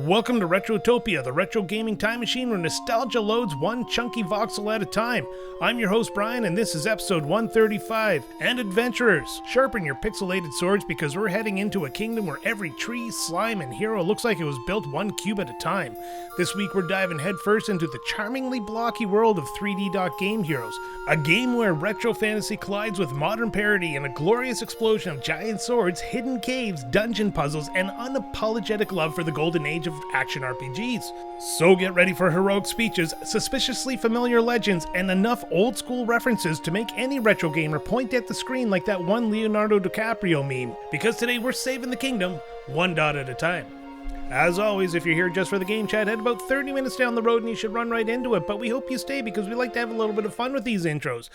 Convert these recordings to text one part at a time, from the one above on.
Welcome to Retrotopia, the retro gaming time machine where nostalgia loads one chunky voxel at a time. I'm your host Brian, and this is episode 135. And adventurers, sharpen your pixelated swords because we're heading into a kingdom where every tree, slime, and hero looks like it was built one cube at a time. This week we're diving headfirst into the charmingly blocky world of 3D Game Heroes, a game where retro fantasy collides with modern parody in a glorious explosion of giant swords, hidden caves, dungeon puzzles, and unapologetic love for the golden age of action RPGs. So get ready for heroic speeches, suspiciously familiar legends, and enough old school references to make any retro gamer point at the screen like that one Leonardo DiCaprio meme, because today we're saving the kingdom one dot at a time. As always, if you're here just for the game chat, head about 30 minutes down the road and you should run right into it, but we hope you stay because we like to have a little bit of fun with these intros.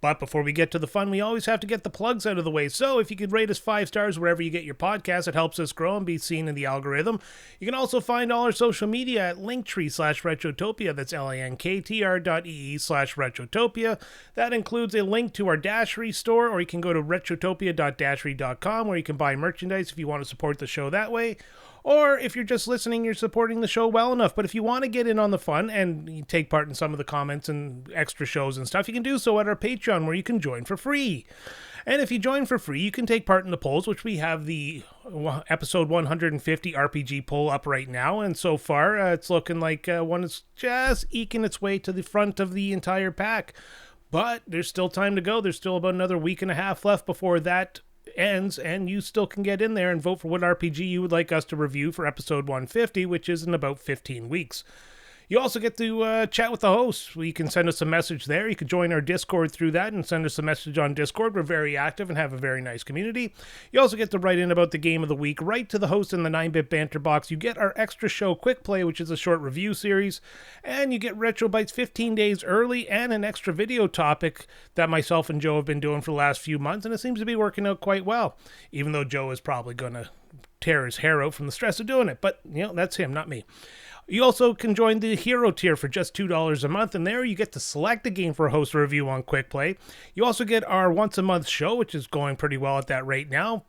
But before we get to the fun, we always have to get the plugs out of the way. So if you could rate us 5 stars wherever you get your podcast, it helps us grow and be seen in the algorithm. You can also find all our social media at linktree/Retrotopia. That's linktr.ee/Retrotopia. That includes a link to our Dashery store, or you can go to retrotopia.dashery.com where you can buy merchandise if you want to support the show that way. Or if you're just listening, you're supporting the show well enough. But if you want to get in on the fun and you take part in some of the comments and extra shows and stuff, you can do so at our Patreon, where you can join for free. And if you join for free, you can take part in the polls, which we have the episode 150 RPG poll up right now. And so far, it's looking like one is just eking its way to the front of the entire pack. But there's still time to go. There's still about another week and a half left before that ends, and you still can get in there and vote for what RPG you would like us to review for episode 150, which is in about 15 weeks. You also get to chat with the hosts. You can send us a message there. You can join our Discord through that and send us a message on Discord. We're very active and have a very nice community. You also get to write in about the game of the week right to the host in the 9-bit banter box. You get our extra show Quick Play, which is a short review series, and you get Retro Bites 15 days early and an extra video topic that myself and Joe have been doing for the last few months, and it seems to be working out quite well, even though Joe is probably going to tear his hair out from the stress of doing it. But, that's him, not me. You also can join the Hero tier for just $2 a month, and there you get to select a game for a host review on Quick Play. You also get our once-a-month show, which is going pretty well at that rate now,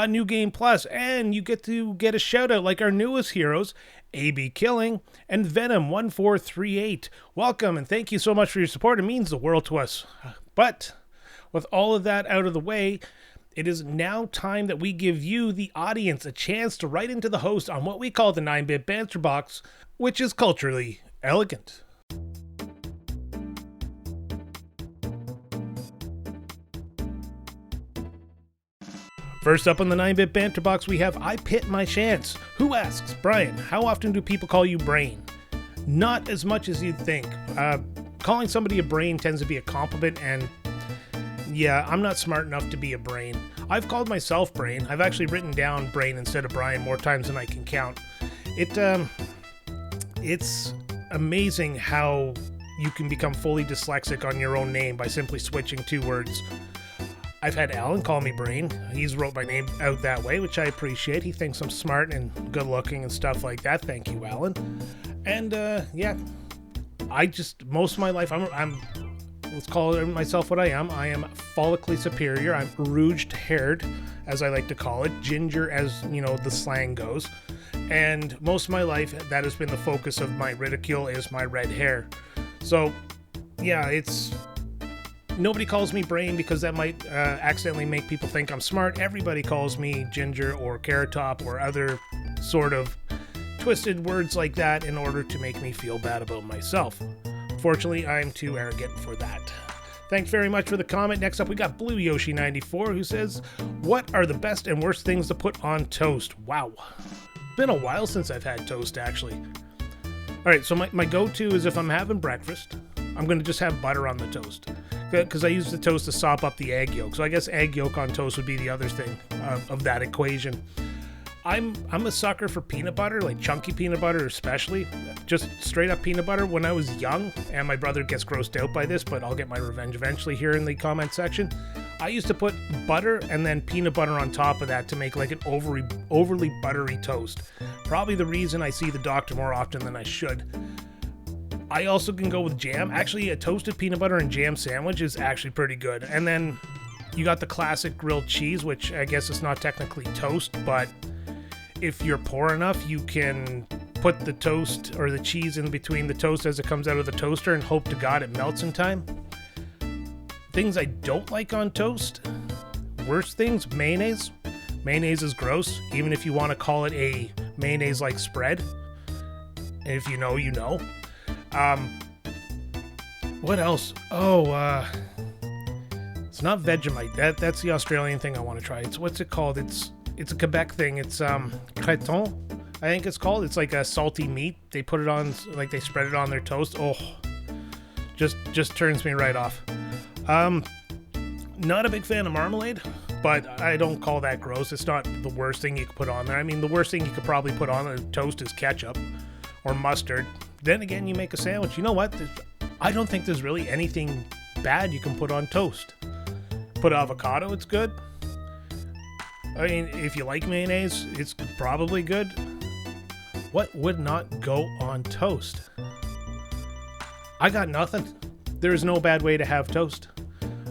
New Game Plus, and you get to get a shout-out like our newest heroes, AB Killing and Venom1438. Welcome, and thank you so much for your support. It means the world to us. But with all of that out of the way, it is now time that we give you, the audience, a chance to write into the host on what we call the 9-bit banter box, which is culturally elegant. First up on the 9-bit banter box, we have I Pit My Chance, who asks, Brian, how often do people call you Brain? Not as much as you'd think. Calling somebody a brain tends to be a compliment, and yeah, I'm not smart enough to be a brain. I've called myself Brain. I've actually written down Brain instead of Brian more times than I can count. It's amazing how you can become fully dyslexic on your own name by simply switching 2 words. I've had Alan call me Brain. He's wrote my name out that way, which I appreciate. He thinks I'm smart and good looking and stuff like that. Thank you, Alan. And I just, most of my life, I'm let's call myself what I am. I am follically superior. I'm rouged haired, as I like to call it. Ginger, as the slang goes. And most of my life, that has been the focus of my ridicule, is my red hair. So, yeah, nobody calls me Brain because that might accidentally make people think I'm smart. Everybody calls me Ginger or Carrot Top or other sort of twisted words like that in order to make me feel bad about myself. Fortunately, I'm too arrogant for that. Thanks very much for the comment. Next up, we got Blue Yoshi 94, who says, what are the best and worst things to put on toast? Wow. It's been a while since I've had toast, actually. All right, so my go-to is if I'm having breakfast, I'm going to just have butter on the toast, because I use the toast to sop up the egg yolk. So I guess egg yolk on toast would be the other thing of that equation. I'm a sucker for peanut butter, like chunky peanut butter especially. Just straight up peanut butter. When I was young, and my brother gets grossed out by this, but I'll get my revenge eventually here in the comment section, I used to put butter and then peanut butter on top of that to make like an overly buttery toast. Probably the reason I see the doctor more often than I should. I also can go with jam. Actually, a toasted peanut butter and jam sandwich is actually pretty good. And then you got the classic grilled cheese, which I guess is not technically toast, but if you're poor enough, you can put the toast or the cheese in between the toast as it comes out of the toaster and hope to God it melts in time. Things I don't like on toast. Worst things, mayonnaise. Mayonnaise is gross, even if you want to call it a mayonnaise-like spread. And if you know, you know. What else? Oh, it's not Vegemite. That's the Australian thing I want to try. What's it called? It's a Quebec thing. It's creton, I think it's called. It's like a salty meat. They put it on, like they spread it on their toast. Oh, just turns me right off. Not a big fan of marmalade, but I don't call that gross. It's not the worst thing you could put on there. I mean, the worst thing you could probably put on a toast is ketchup or mustard. Then again, you make a sandwich. You know what? I don't think there's really anything bad you can put on toast. Put avocado, it's good. I mean, if you like mayonnaise, it's probably good. What would not go on toast? I got nothing. There's no bad way to have toast.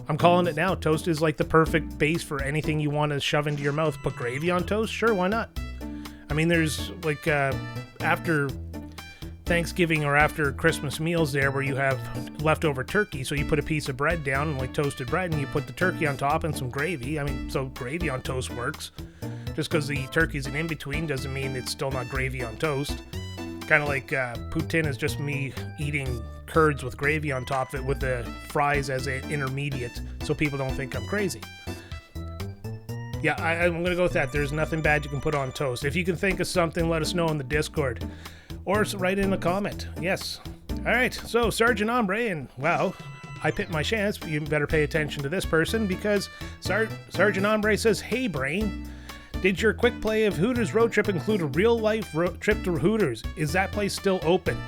I'm calling it now. Toast is like the perfect base for anything you want to shove into your mouth. Put gravy on toast? Sure, why not? I mean, there's like after Thanksgiving or after Christmas meals there where you have leftover turkey, so you put a piece of bread down, like toasted bread, and you put the turkey on top and some gravy. I mean, so gravy on toast works. Just because the turkey's an in-between doesn't mean it's still not gravy on toast. Kind of like poutine is just me eating curds with gravy on top of it with the fries as an intermediate, so people don't think I'm crazy. Yeah, I'm going to go with that. There's nothing bad you can put on toast. If you can think of something, let us know in the Discord. Or write in a comment. Yes. Alright, so Sergeant Ombre, and wow, I picked my chance, but you better pay attention to this person because Sergeant Ombre says, "Hey Brain, did your quick play of Hooters Road Trip include a real-life trip to Hooters? Is that place still open?"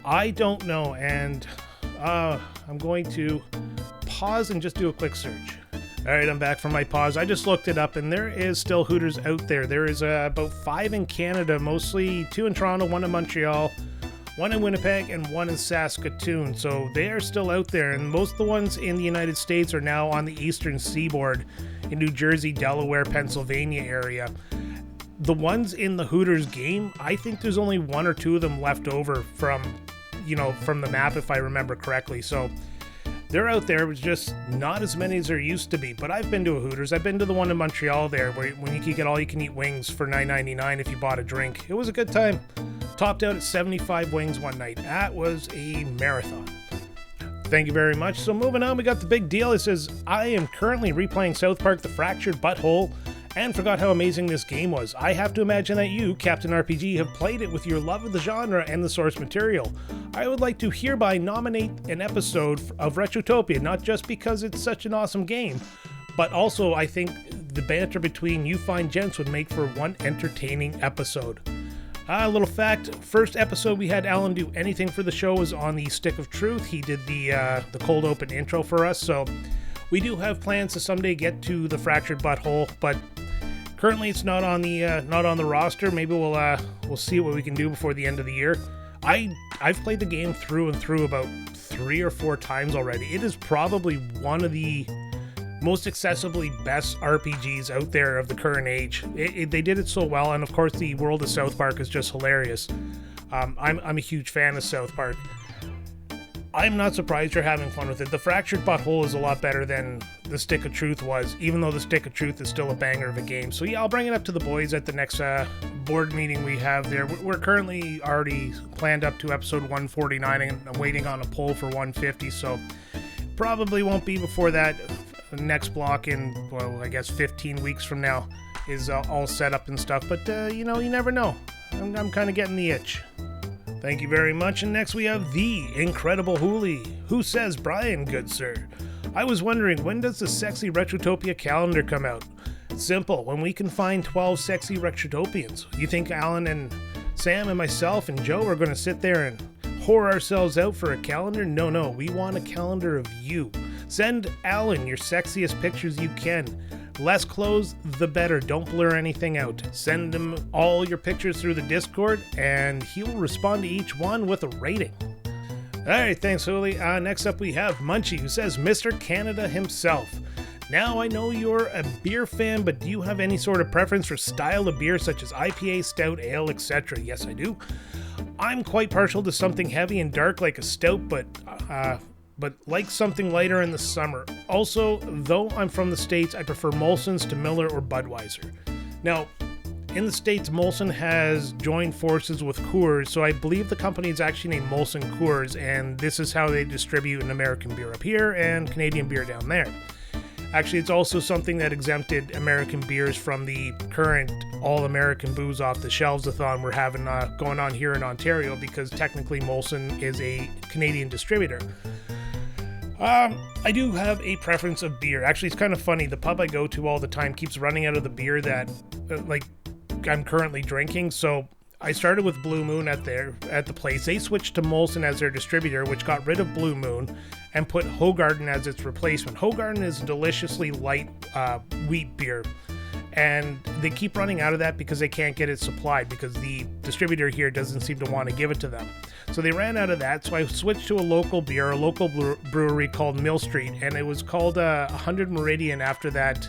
I don't know, and I'm going to pause and just do a quick search. Alright, I'm back from my pause. I just looked it up, and there is still Hooters out there. There is about 5 in Canada, mostly 2 in Toronto, 1 in Montreal, 1 in Winnipeg, and 1 in Saskatoon. So they are still out there, and most of the ones in the United States are now on the eastern seaboard in New Jersey, Delaware, Pennsylvania area. The ones in the Hooters game, I think there's only 1 or 2 of them left over from the map, if I remember correctly. So they're out there, it's just not as many as there used to be. But I've been to a Hooters. I've been to the one in Montreal there, where when you can get all-you-can-eat wings for $9.99 if you bought a drink. It was a good time. Topped out at 75 wings one night. That was a marathon. Thank you very much. So moving on, we got the big deal. It says, "I am currently replaying South Park The Fractured Butthole and forgot how amazing this game was. I have to imagine that you, Captain RPG, have played it with your love of the genre and the source material. I would like to hereby nominate an episode of Retrotopia, not just because it's such an awesome game, but also I think the banter between you fine gents would make for one entertaining episode." A little fact, first episode we had Alan do anything for the show was on the Stick of Truth. He did the cold open intro for us, so we do have plans to someday get to the Fractured Butthole, but currently it's not on the roster. Maybe we'll see what we can do before the end of the year. I've played the game through and through about 3 or 4 times already. It is probably one of the most accessibly best RPGs out there of the current age. They did it so well, and of course the world of South Park is just hilarious. I'm a huge fan of South Park. I'm not surprised you're having fun with it. The Fractured Butthole is a lot better than the Stick of Truth was, even though the Stick of Truth is still a banger of a game. So yeah, I'll bring it up to the boys at the next board meeting we have there. We're currently already planned up to episode 149 and I'm waiting on a poll for 150, so probably won't be before that. The next block in, well, I guess 15 weeks from now is all set up and stuff, but you never know. I'm kind of getting the itch. Thank you very much, and next we have the Incredible Hooli, who says, "Brian, good sir, I was wondering, when does the sexy Retrotopia calendar come out? Simple, when we can find 12 sexy Retrotopians. You think Alan and Sam and myself and Joe are going to sit there and whore ourselves out for a calendar? No, we want a calendar of you. Send Alan your sexiest pictures you can. Less clothes, the better. Don't blur anything out. Send him all your pictures through the Discord, and he'll respond to each one with a rating." Alright, thanks, Hooli. Next up we have Munchie, who says, "Mr. Canada himself. Now, I know you're a beer fan, but do you have any sort of preference for style of beer such as IPA, stout, ale, etc.? Yes, I do. I'm quite partial to something heavy and dark like a stout, but like something lighter in the summer. Also, though I'm from the States, I prefer Molson's to Miller or Budweiser. Now, in the States, Molson has joined forces with Coors, so I believe the company is actually named Molson Coors, and this is how they distribute an American beer up here and Canadian beer down there. Actually, it's also something that exempted American beers from the current all-American booze off the shelves-a-thon we're having going on here in Ontario, because technically Molson is a Canadian distributor. I do have a preference of beer. Actually, it's kind of funny. The pub I go to all the time keeps running out of the beer that, I'm currently drinking, so I started with Blue Moon at the place. They switched to Molson as their distributor, which got rid of Blue Moon and put Hoegaarden as its replacement. Hoegaarden is a deliciously light wheat beer, and they keep running out of that because they can't get it supplied because the distributor here doesn't seem to want to give it to them. So they ran out of that, so I switched to a local beer, a local brewery called Mill Street, and it was called 100 Meridian after that.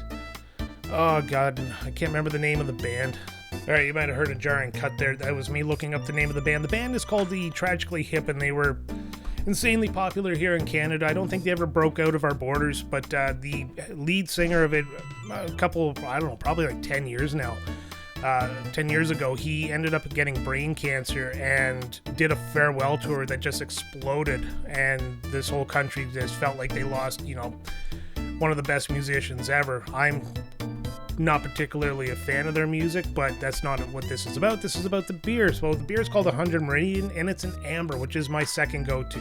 Oh god, I can't remember the name of the band. Alright, you might have heard a jarring cut there. That was me looking up the name of the band. The band is called the Tragically Hip, and they were insanely popular here in Canada. I don't think they ever broke out of our borders, but the lead singer of it, probably like 10 years now. 10 years ago, he ended up getting brain cancer and did a farewell tour that just exploded, and this whole country just felt like they lost, one of the best musicians ever. I'm not particularly a fan of their music, but that's not what this is about. This is about the beer. So the beer is called 100 Meridian, and it's an amber, which is my second go-to.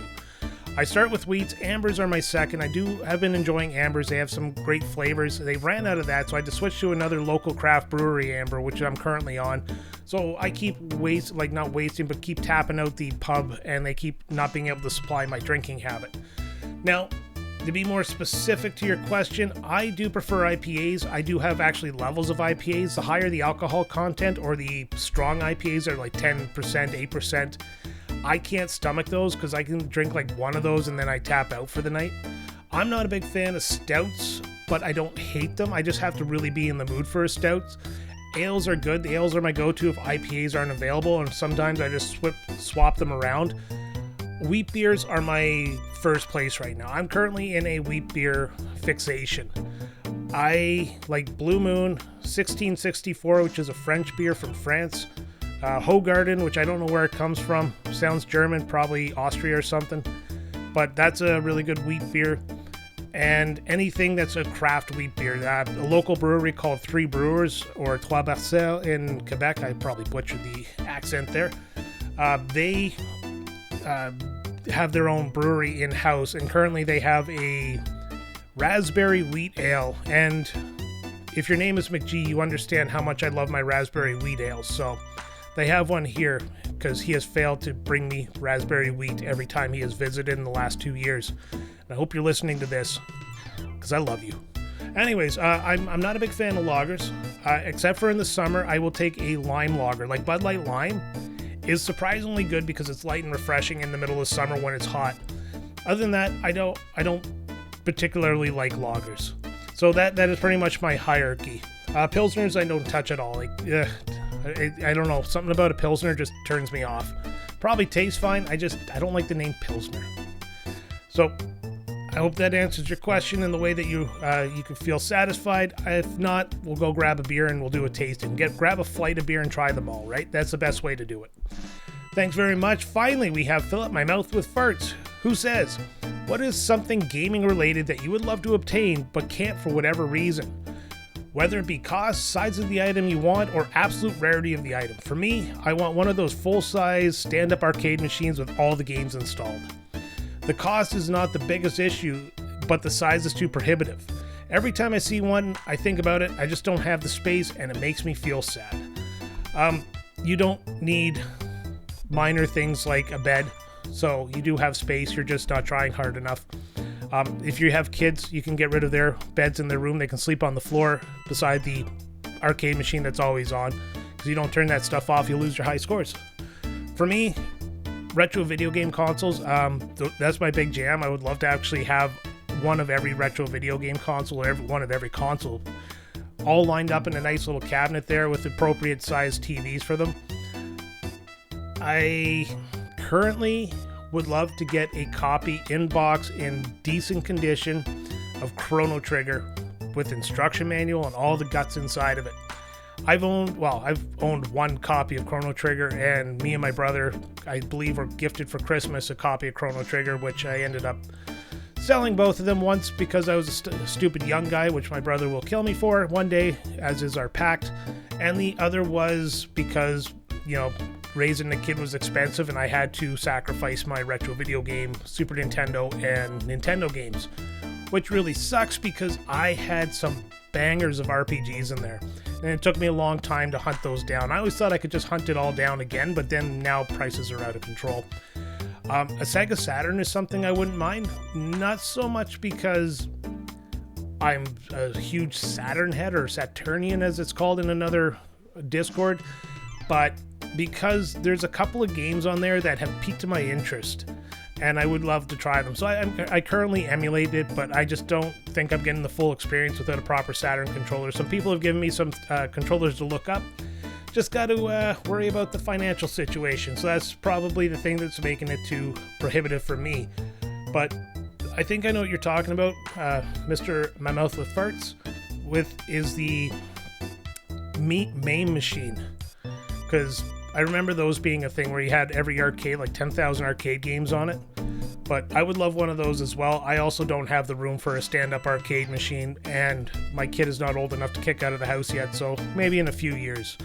I start with wheats. Ambers are my second. I've been enjoying ambers. They have some great flavors. They ran out of that, so I had to switch to another local craft brewery amber, which I'm currently on. So I keep keep tapping out the pub, and they keep not being able to supply my drinking habit. Now, to be more specific to your question, I do prefer IPAs. I do have actually levels of IPAs. The higher the alcohol content, or the strong IPAs are like 10%, 8%. I can't stomach those because I can drink like one of those and then I tap out for the night. I'm not a big fan of stouts, but I don't hate them. I just have to really be in the mood for a stout. Ales are good. The ales are my go-to if IPAs aren't available, and sometimes I just swap them around. Wheat beers are my first place right now. I'm currently in a wheat beer fixation. I like Blue Moon, 1664, which is a French beer from France. Hoegaarden, which I don't know where it comes from. Sounds German, probably Austria or something. But that's a really good wheat beer. And anything that's a craft wheat beer. A local brewery called Three Brewers, or Trois Barcels in Quebec. I probably butchered the accent there. They have their own brewery in-house, and currently they have a raspberry wheat ale. And if your name is McGee, you understand how much I love my raspberry wheat ale. So they have one here because he has failed to bring me raspberry wheat every time he has visited in the last 2 years. And I hope you're listening to this because I love you. Anyways, I'm not a big fan of lagers, except for in the summer. I will take a lime lager. Like Bud Light Lime is surprisingly good because it's light and refreshing in the middle of summer when it's hot. Other than that, I don't particularly like lagers. So that is pretty much my hierarchy. Pilsners I don't touch at all. I don't know, something about a Pilsner just turns me off. Probably tastes fine, I don't like the name Pilsner. So I hope that answers your question in the way that you can feel satisfied. If not, we'll go grab a beer and we'll do a tasting. Grab a flight of beer and try them all, right? That's the best way to do it. Thanks very much. Finally, we have Fill Up My Mouth with Farts, who says, what is something gaming related that you would love to obtain but can't for whatever reason? Whether it be cost, size of the item you want, or absolute rarity of the item. For me, I want one of those full-size stand-up arcade machines with all the games installed. The cost is not the biggest issue, but the size is too prohibitive. Every time I see one, I think about it, I just don't have the space, and it makes me feel sad. You don't need minor things like a bed, so you do have space, you're just not trying hard enough. If you have kids, you can get rid of their beds in their room. They can sleep on the floor beside the arcade machine that's always on. Because you don't turn that stuff off, you lose your high scores. For me, retro video game consoles, that's my big jam. I would love to actually have one of every retro video game console, or one of every console, all lined up in a nice little cabinet there with appropriate sized TVs for them. I currently would love to get a copy in box in decent condition of Chrono Trigger with instruction manual and all the guts inside of it. I've owned one copy of Chrono Trigger, and me and my brother, I believe, were gifted for Christmas a copy of Chrono Trigger, which I ended up selling both of them, once because I was a stupid young guy, which my brother will kill me for one day, as is our pact, and the other was because, raising a kid was expensive and I had to sacrifice my retro video game, Super Nintendo, and Nintendo games, which really sucks because I had some bangers of RPGs in there, and it took me a long time to hunt those down. I always thought I could just hunt it all down again, but then now prices are out of control. A Sega Saturn is something I wouldn't mind, not so much because I'm a huge Saturn head, or Saturnian as it's called in another Discord, but because there's a couple of games on there that have piqued my interest and I would love to try them. So I currently emulate it, but I just don't think I'm getting the full experience without a proper Saturn controller. Some people have given me some controllers to look up. Just got to worry about the financial situation. So that's probably the thing that's making it too prohibitive for me. But I think I know what you're talking about, Mr. My Mouth with Farts, is the Meat Maim Machine. Because I remember those being a thing where you had every arcade, like 10,000 arcade games on it. But I would love one of those as well. I also don't have the room for a stand-up arcade machine, and my kid is not old enough to kick out of the house yet, so maybe in a few years.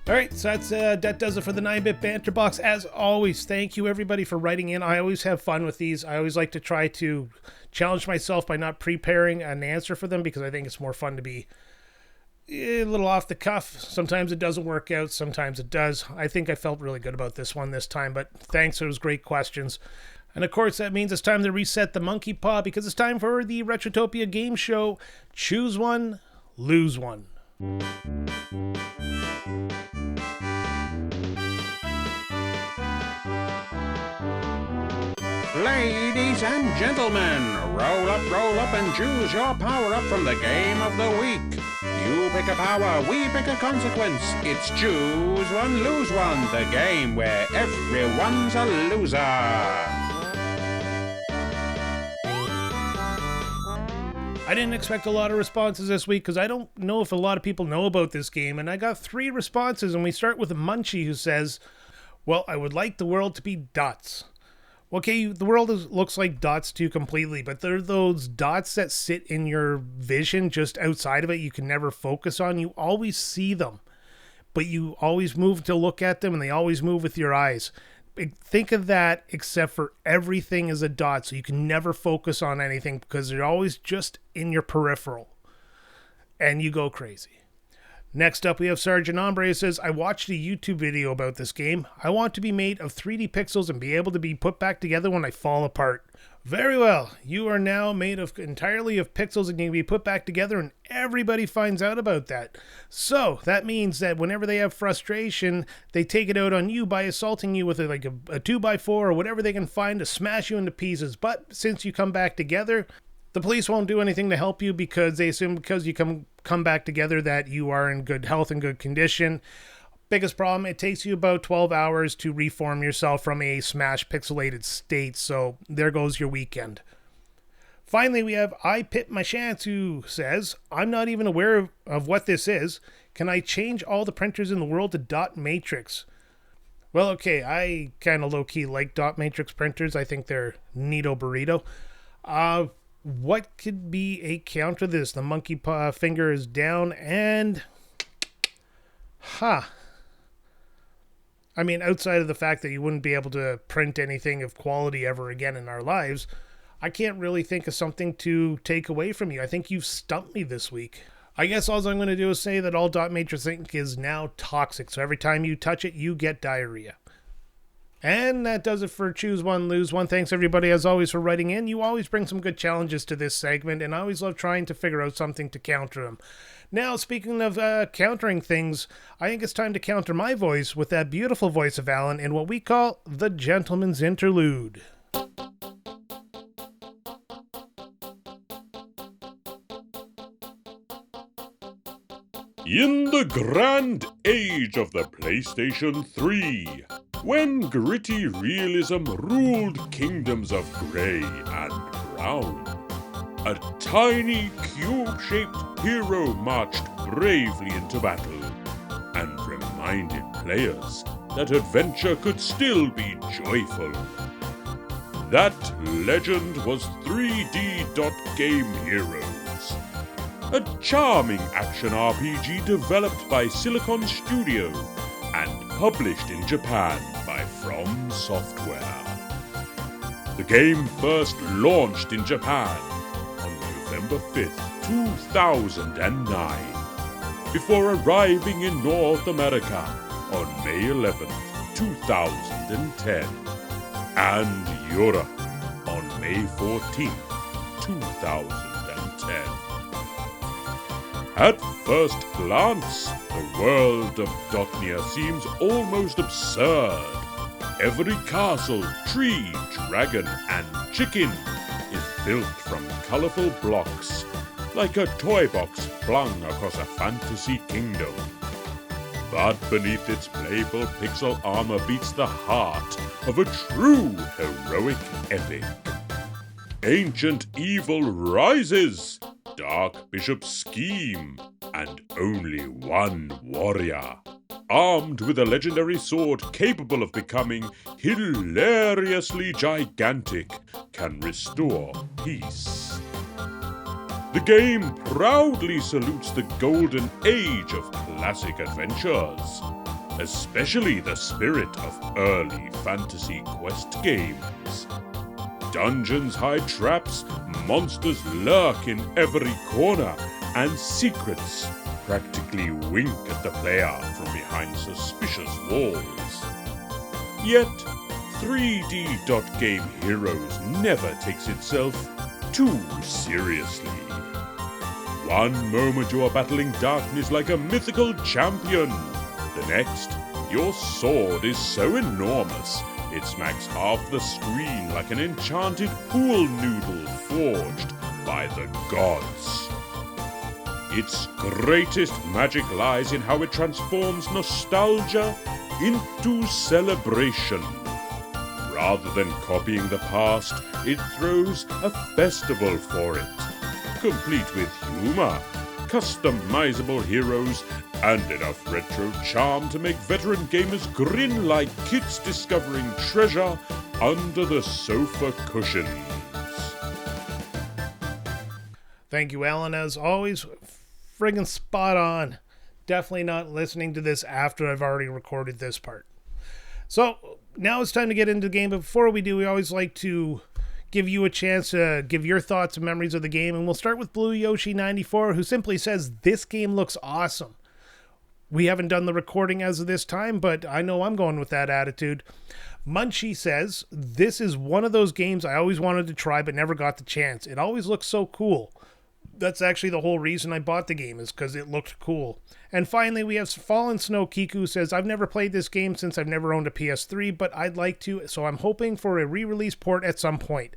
Alright, so that does it for the 9-Bit Banter Box. As always, thank you everybody for writing in. I always have fun with these. I always like to try to challenge myself by not preparing an answer for them, because I think it's more fun to be a little off the cuff. Sometimes it doesn't work out, sometimes it does. I think I felt really good about this one this time, but thanks, those great questions. And of course, that means it's time to reset the monkey paw, because it's time for the Retrotopia game show. Choose one, lose one. Ladies and gentlemen, roll up and choose your power-up from the game of the week. You pick a power, we pick a consequence. It's choose one, lose one, the game where everyone's a loser. I didn't expect a lot of responses this week because I don't know if a lot of people know about this game, and I got 3 responses, and we start with Munchie, who says, well, I would like the world to be dots. Okay, the world looks like dots too completely, but they're those dots that sit in your vision just outside of it. You can never focus on. You always see them, but you always move to look at them, and they always move with your eyes. Think of that, except for everything is a dot, so you can never focus on anything because they're always just in your peripheral, and you go crazy. Next up, we have Sergeant Ombre, who says, I watched a YouTube video about this game. I want to be made of 3D pixels and be able to be put back together when I fall apart. Very well. You are now made entirely of pixels and you can be put back together, and everybody finds out about that. So that means that whenever they have frustration, they take it out on you by assaulting you with a 2x4 or whatever they can find to smash you into pieces. But since you come back together, the police won't do anything to help you because they assume because you come back together that you are in good health and good condition. Biggest problem, it takes you about 12 hours to reform yourself from a smashed pixelated state, so there goes your weekend. Finally, we have I Pit My Chance, who says, I'm not even aware of what this is. Can I change all the printers in the world to dot matrix? Well, okay, I kind of low-key like dot matrix printers. I think they're neato burrito. What could be a counter to this? The monkey paw finger is down and... I mean, outside of the fact that you wouldn't be able to print anything of quality ever again in our lives, I can't really think of something to take away from you. I think you've stumped me this week. I guess all I'm going to do is say that all dot matrix ink is now toxic, so every time you touch it, you get diarrhea. And that does it for Choose One, Lose One. Thanks, everybody, as always, for writing in. You always bring some good challenges to this segment, and I always love trying to figure out something to counter them. Now, speaking of countering things, I think it's time to counter my voice with that beautiful voice of Alan in what we call the Gentleman's Interlude. In the grand age of the PlayStation 3, when gritty realism ruled kingdoms of grey and brown, a tiny cube-shaped hero marched bravely into battle and reminded players that adventure could still be joyful. That legend was 3D Dot Game Heroes, a charming action RPG developed by Silicon Studio and published in Japan by From Software. The game first launched in Japan on November 5th, 2009, before arriving in North America on May 11th, 2010, and Europe on May 14th, 2010. At first glance, the world of Dotnia seems almost absurd. Every castle, tree, dragon, and chicken is built from colourful blocks, like a toy box flung across a fantasy kingdom. But beneath its playful pixel armor beats the heart of a true heroic epic. Ancient evil rises, dark bishops scheme, and only one warrior, armed with a legendary sword capable of becoming hilariously gigantic, can restore peace. The game proudly salutes the golden age of classic adventures, especially the spirit of early fantasy quest games. Dungeons hide traps, monsters lurk in every corner, and secrets practically wink at the player from behind suspicious walls. Yet, 3D Dot Game Heroes never takes itself too seriously. One moment you are battling darkness like a mythical champion. The next, your sword is so enormous it smacks half the screen like an enchanted pool noodle forged by the gods. Its greatest magic lies in how it transforms nostalgia into celebration. Rather than copying the past, it throws a festival for it, complete with humour, customizable heroes, and enough retro charm to make veteran gamers grin like kids discovering treasure under the sofa cushions. Thank you, Alan. As always, friggin' spot on. Definitely not listening to this after I've already recorded this part. So, now it's time to get into the game, but before we do, we always like to give you a chance to give your thoughts and memories of the game, and we'll start with Blue Yoshi 94, who simply says, "This game looks awesome." We haven't done the recording as of this time, but I know I'm going with that attitude. Munchie says, "This is one of those games I always wanted to try but never got the chance. It always looks so cool." That's actually the whole reason I bought the game, is because it looked cool. And finally, we have Fallen Snow Kiku says, "I've never played this game since I've never owned a PS3, but I'd like to, so I'm hoping for a re-release port at some point.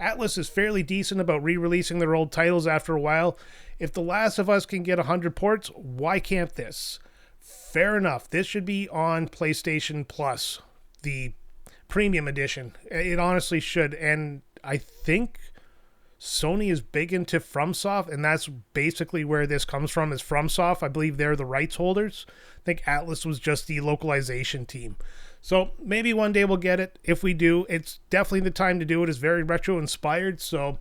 Atlas is fairly decent about re-releasing their old titles after a while. If The Last of Us can get 100 ports, why can't this?" Fair enough. This should be on PlayStation Plus, the premium edition. It honestly should. And I think Sony is big into FromSoft, and that's basically where this comes from, is FromSoft. I believe they're the rights holders. I think Atlas was just the localization team. So maybe one day we'll get it. If we do, it's definitely the time to do it. It's very retro inspired. So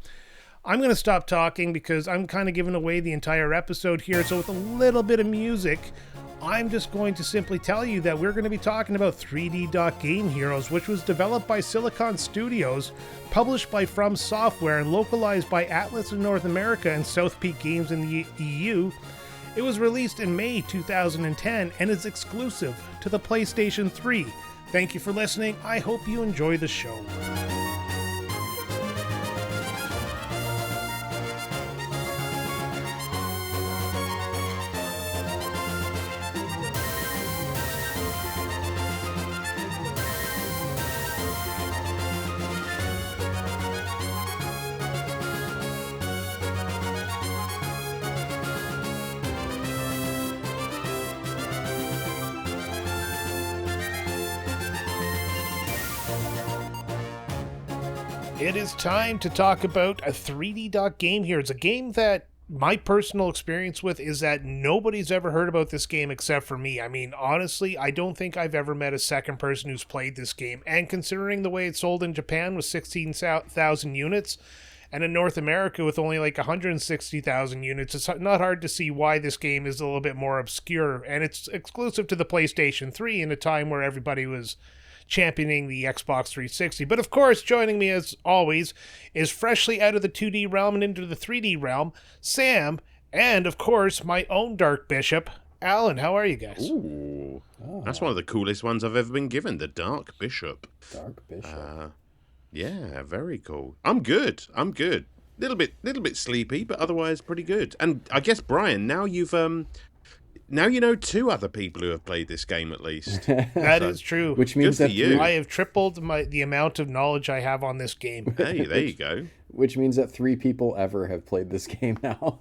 I'm going to stop talking because I'm kind of giving away the entire episode here. So with a little bit of music, I'm just going to simply tell you that we're going to be talking about 3D Dot Game Heroes, which was developed by Silicon Studios, published by From Software, and localized by Atlas in North America and South Peak Games in the EU. It was released in May 2010 and is exclusive to the PlayStation 3. Thank you for listening. I hope you enjoy the show. It is time to talk about a 3D dot game here. It's a game that my personal experience with is that nobody's ever heard about this game except for me. I mean, honestly, I don't think I've ever met a second person who's played this game. And considering the way it sold in Japan with 16,000 units, and in North America with only like 160,000 units, it's not hard to see why this game is a little bit more obscure. And it's exclusive to the PlayStation 3 in a time where everybody was championing the Xbox 360. But of course, joining me as always is freshly out of the 2D realm and into the 3D realm, Sam, and of course, my own Dark Bishop, Alan. How are you guys? Ooh, that's one of the coolest ones I've ever been given, the Dark Bishop. Dark Bishop. Yeah, very cool. I'm good. Little bit sleepy, but otherwise pretty good. And I guess, Brian, now you know two other people who have played this game at least. That is true. Which means that I have tripled the amount of knowledge I have on this game. Hey, there you go. Which means that 3 people ever have played this game now.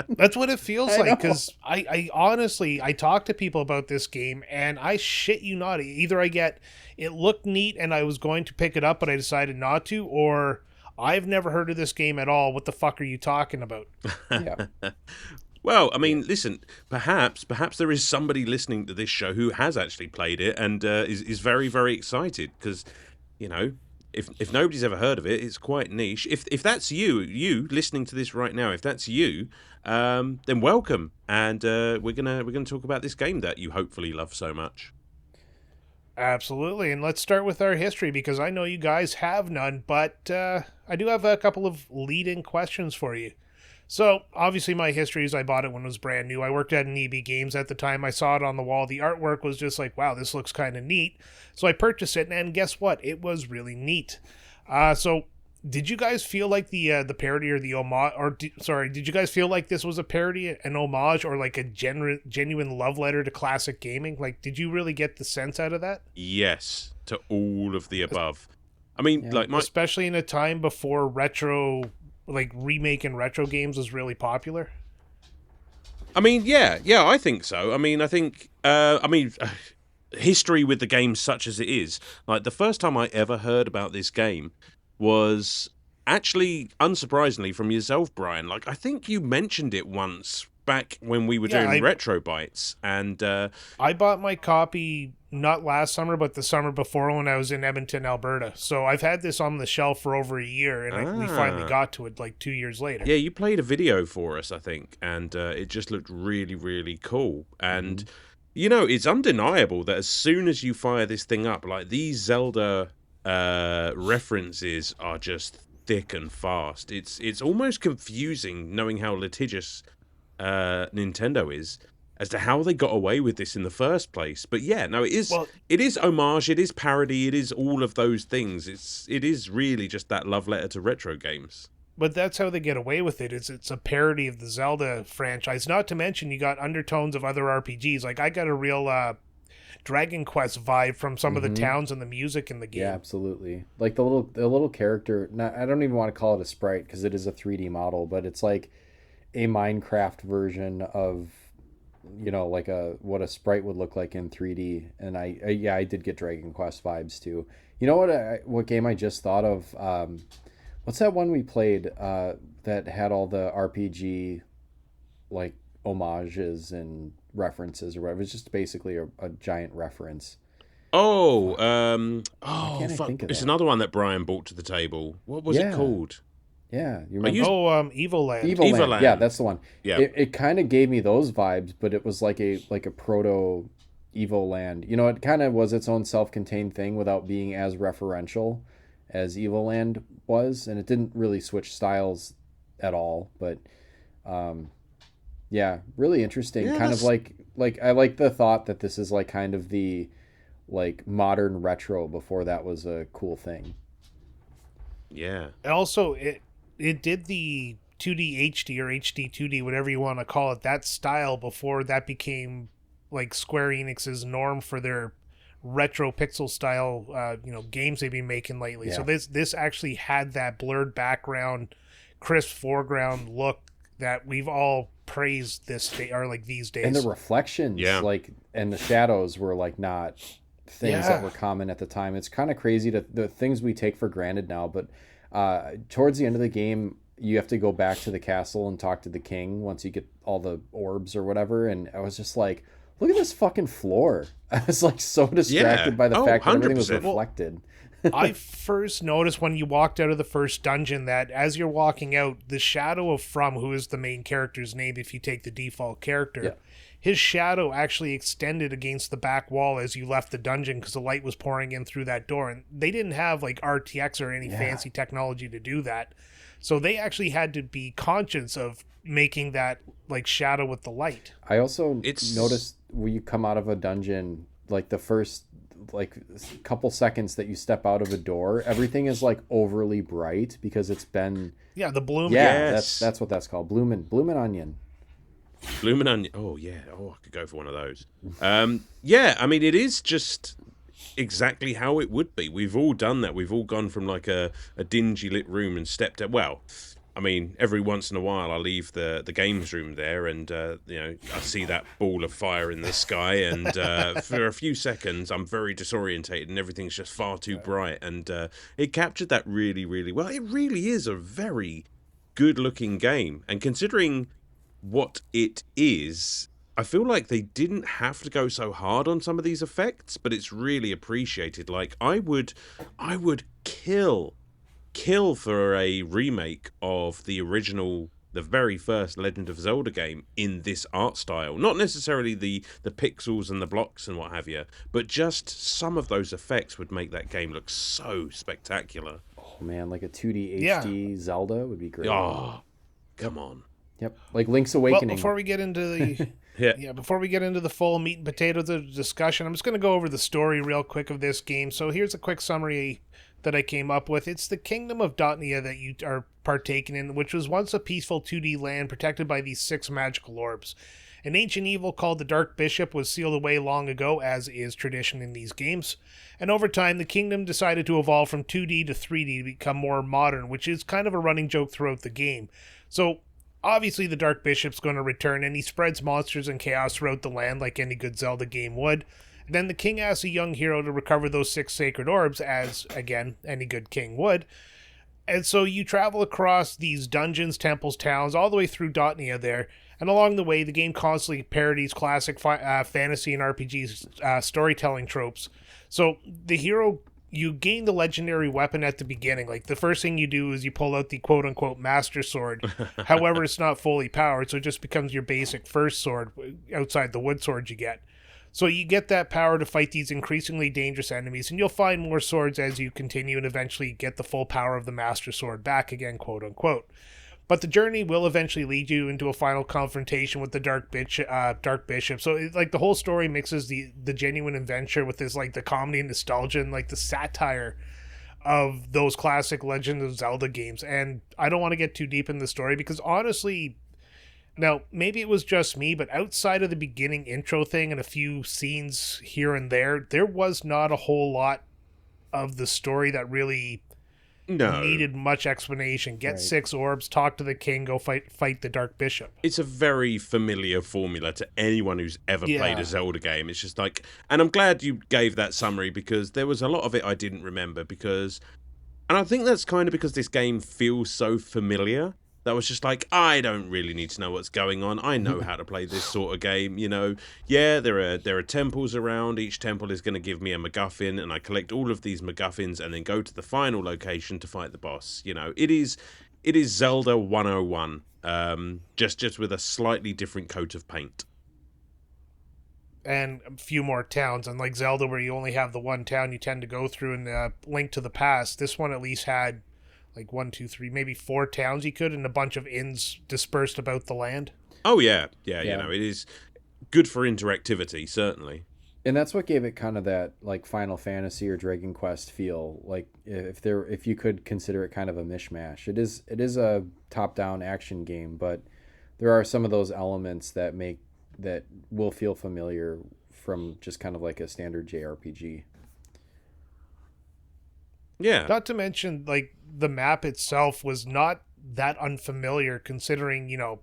That's what it feels like, because I honestly, I talk to people about this game, and I shit you not, either I get, it looked neat and I was going to pick it up, but I decided not to, or I've never heard of this game at all. What the fuck are you talking about? Yeah. Well, I mean, listen, perhaps there is somebody listening to this show who has actually played it and is very, very excited because, you know, if nobody's ever heard of it, it's quite niche. If that's you listening to this right now, if that's you, then welcome, and we're gonna talk about this game that you hopefully love so much. Absolutely, and let's start with our history because I know you guys have none, but I do have a couple of lead-in questions for you. So, obviously my history is I bought it when it was brand new. I worked at an EB Games at the time. I saw it on the wall. The artwork was just like, wow, this looks kind of neat. So I purchased it, and guess what? It was really neat. So, did you guys feel like the parody or the homage, did you guys feel like this was a parody, an homage, or like a genuine love letter to classic gaming? Like, did you really get the sense out of that? Yes, to all of the above. I mean, yeah. Especially in a time before remaking retro games was really popular. I mean, yeah, I think so. I think history with the game such as it is, like the first time I ever heard about this game was actually, unsurprisingly, from yourself, Brian. Like, I think you mentioned it once back when we were doing Retro Bites, and I bought my copy not last summer, but the summer before when I was in Edmonton, Alberta. So I've had this on the shelf for over a year, and we finally got to it like 2 years later. Yeah, you played a video for us, I think, and it just looked really, really cool. And, you know, it's undeniable that as soon as you fire this thing up, like, these Zelda references are just thick and fast. It's almost confusing knowing how litigious Nintendo is as to how they got away with this in the first place. But yeah, no, it is homage, it is parody, it is all of those things. It is really just that love letter to retro games. But that's how they get away with it. It's a parody of the Zelda franchise. Not to mention you got undertones of other RPGs. Like I got a real Dragon Quest vibe from some of the towns and the music in the game. Yeah, absolutely. Like the little character, I don't even want to call it a sprite because it is a 3D model, but it's like a Minecraft version of, you know, like what a sprite would look like in 3D. And I did get Dragon Quest vibes too. You know what game I just thought of? What's that one we played that had all the RPG like homages and references or whatever? It was just basically a giant reference. Fuck. Think of It's that? Another one that Brian brought to the table. What was it called? Yeah, you remember? Evil Land. Evil Land. Yeah, that's the one. Yeah, it kind of gave me those vibes, but it was like a proto Evil Land. You know, it kind of was its own self-contained thing without being as referential as Evil Land was, and it didn't really switch styles at all. But yeah, really interesting. Yeah, kind of like I like the thought that this is like kind of the like modern retro before that was a cool thing. Yeah. And also it did the 2D HD or HD 2D, whatever you want to call it, that style before that became like Square Enix's norm for their retro pixel style games they've been making lately. Yeah. So this actually had that blurred background, crisp foreground look that we've all praised this day or like these days. And the reflections, and the shadows were like not things that were common at the time. It's kind of crazy to the things we take for granted now, but towards the end of the game, you have to go back to the castle and talk to the king once you get all the orbs or whatever. And I was just like, look at this fucking floor. I was like so distracted by the fact that everything was reflected. I first noticed when you walked out of the first dungeon that as you're walking out, the shadow of From, who is the main character's name if you take the default character, his shadow actually extended against the back wall as you left the dungeon because the light was pouring in through that door. And they didn't have like RTX or any fancy technology to do that. So they actually had to be conscious of making that like shadow with the light. I also noticed when you come out of a dungeon, like the first like couple seconds that you step out of a door, everything is like overly bright because it's been the bloom. That's what that's called. Bloomin' onion. Bloomin' onion. Oh yeah. Oh, I could go for one of those. I mean, it is just exactly how it would be. We've all done that. We've all gone from like a dingy lit room and stepped out. Well, I mean, every once in a while I leave the games room there and, I see that ball of fire in the sky and for a few seconds I'm very disorientated and everything's just far too bright. And it captured that really, really well. It really is a very good looking game. And considering what it is, I feel like they didn't have to go so hard on some of these effects, but it's really appreciated. Like I would kill for a remake of the very first Legend of Zelda game in this art style. Not necessarily the pixels and the blocks and what have you, but just some of those effects would make that game look so spectacular. Oh man, like a 2D HD Zelda would be great. Oh, come on. Yep, like Link's Awakening. Well, before we get into the before we get into the full meat and potatoes of the discussion, I'm just going to go over the story real quick of this game. So here's a quick summary that I came up with. It's the kingdom of Dotnia that you are partaking in, which was once a peaceful 2D land protected by these 6 magical orbs. An ancient evil called the Dark Bishop was sealed away long ago, as is tradition in these games. And over time, the kingdom decided to evolve from 2D to 3D to become more modern, which is kind of a running joke throughout the game. So obviously the Dark Bishop's going to return, and he spreads monsters and chaos throughout the land like any good Zelda game would. And then the king asks a young hero to recover those 6 sacred orbs, as, again, any good king would. And so you travel across these dungeons, temples, towns, all the way through Dotnia there. And along the way, the game constantly parodies classic fantasy and RPG storytelling tropes. So the hero, you gain the legendary weapon at the beginning. Like the first thing you do is you pull out the quote-unquote master sword. However, it's not fully powered, so it just becomes your basic first sword outside the wood sword you get. So you get that power to fight these increasingly dangerous enemies, and you'll find more swords as you continue and eventually get the full power of the Master Sword back again, quote-unquote. But the journey will eventually lead you into a final confrontation with the Dark Bishop. So like the whole story mixes the genuine adventure with this like the comedy and nostalgia and like the satire of those classic Legend of Zelda games. And I don't want to get too deep in the story because honestly, now, maybe it was just me, but outside of the beginning intro thing and a few scenes here and there was not a whole lot of the story that really needed much explanation. Get 6 orbs, talk to the king, go fight the Dark Bishop. It's a very familiar formula to anyone who's ever played a Zelda game. It's just like, and I'm glad you gave that summary because there was a lot of it I didn't remember and I think that's kind of because this game feels so familiar. That was just like, I don't really need to know what's going on. I know how to play this sort of game, you know. Yeah, there are temples around. Each temple is going to give me a MacGuffin, and I collect all of these MacGuffins and then go to the final location to fight the boss. You know, it is Zelda 101, just with a slightly different coat of paint. And a few more towns. Unlike Zelda, where you only have the one town you tend to go through in Link to the Past, this one at least had like 1, 2, 3, maybe 4 towns you could, and a bunch of inns dispersed about the land. Oh yeah, you know, it is good for interactivity, certainly. And that's what gave it kind of that like Final Fantasy or Dragon Quest feel. Like if you could consider it kind of a mishmash. It is a top-down action game, but there are some of those elements that will feel familiar from just kind of like a standard JRPG. Yeah. Not to mention, like, the map itself was not that unfamiliar, considering, you know,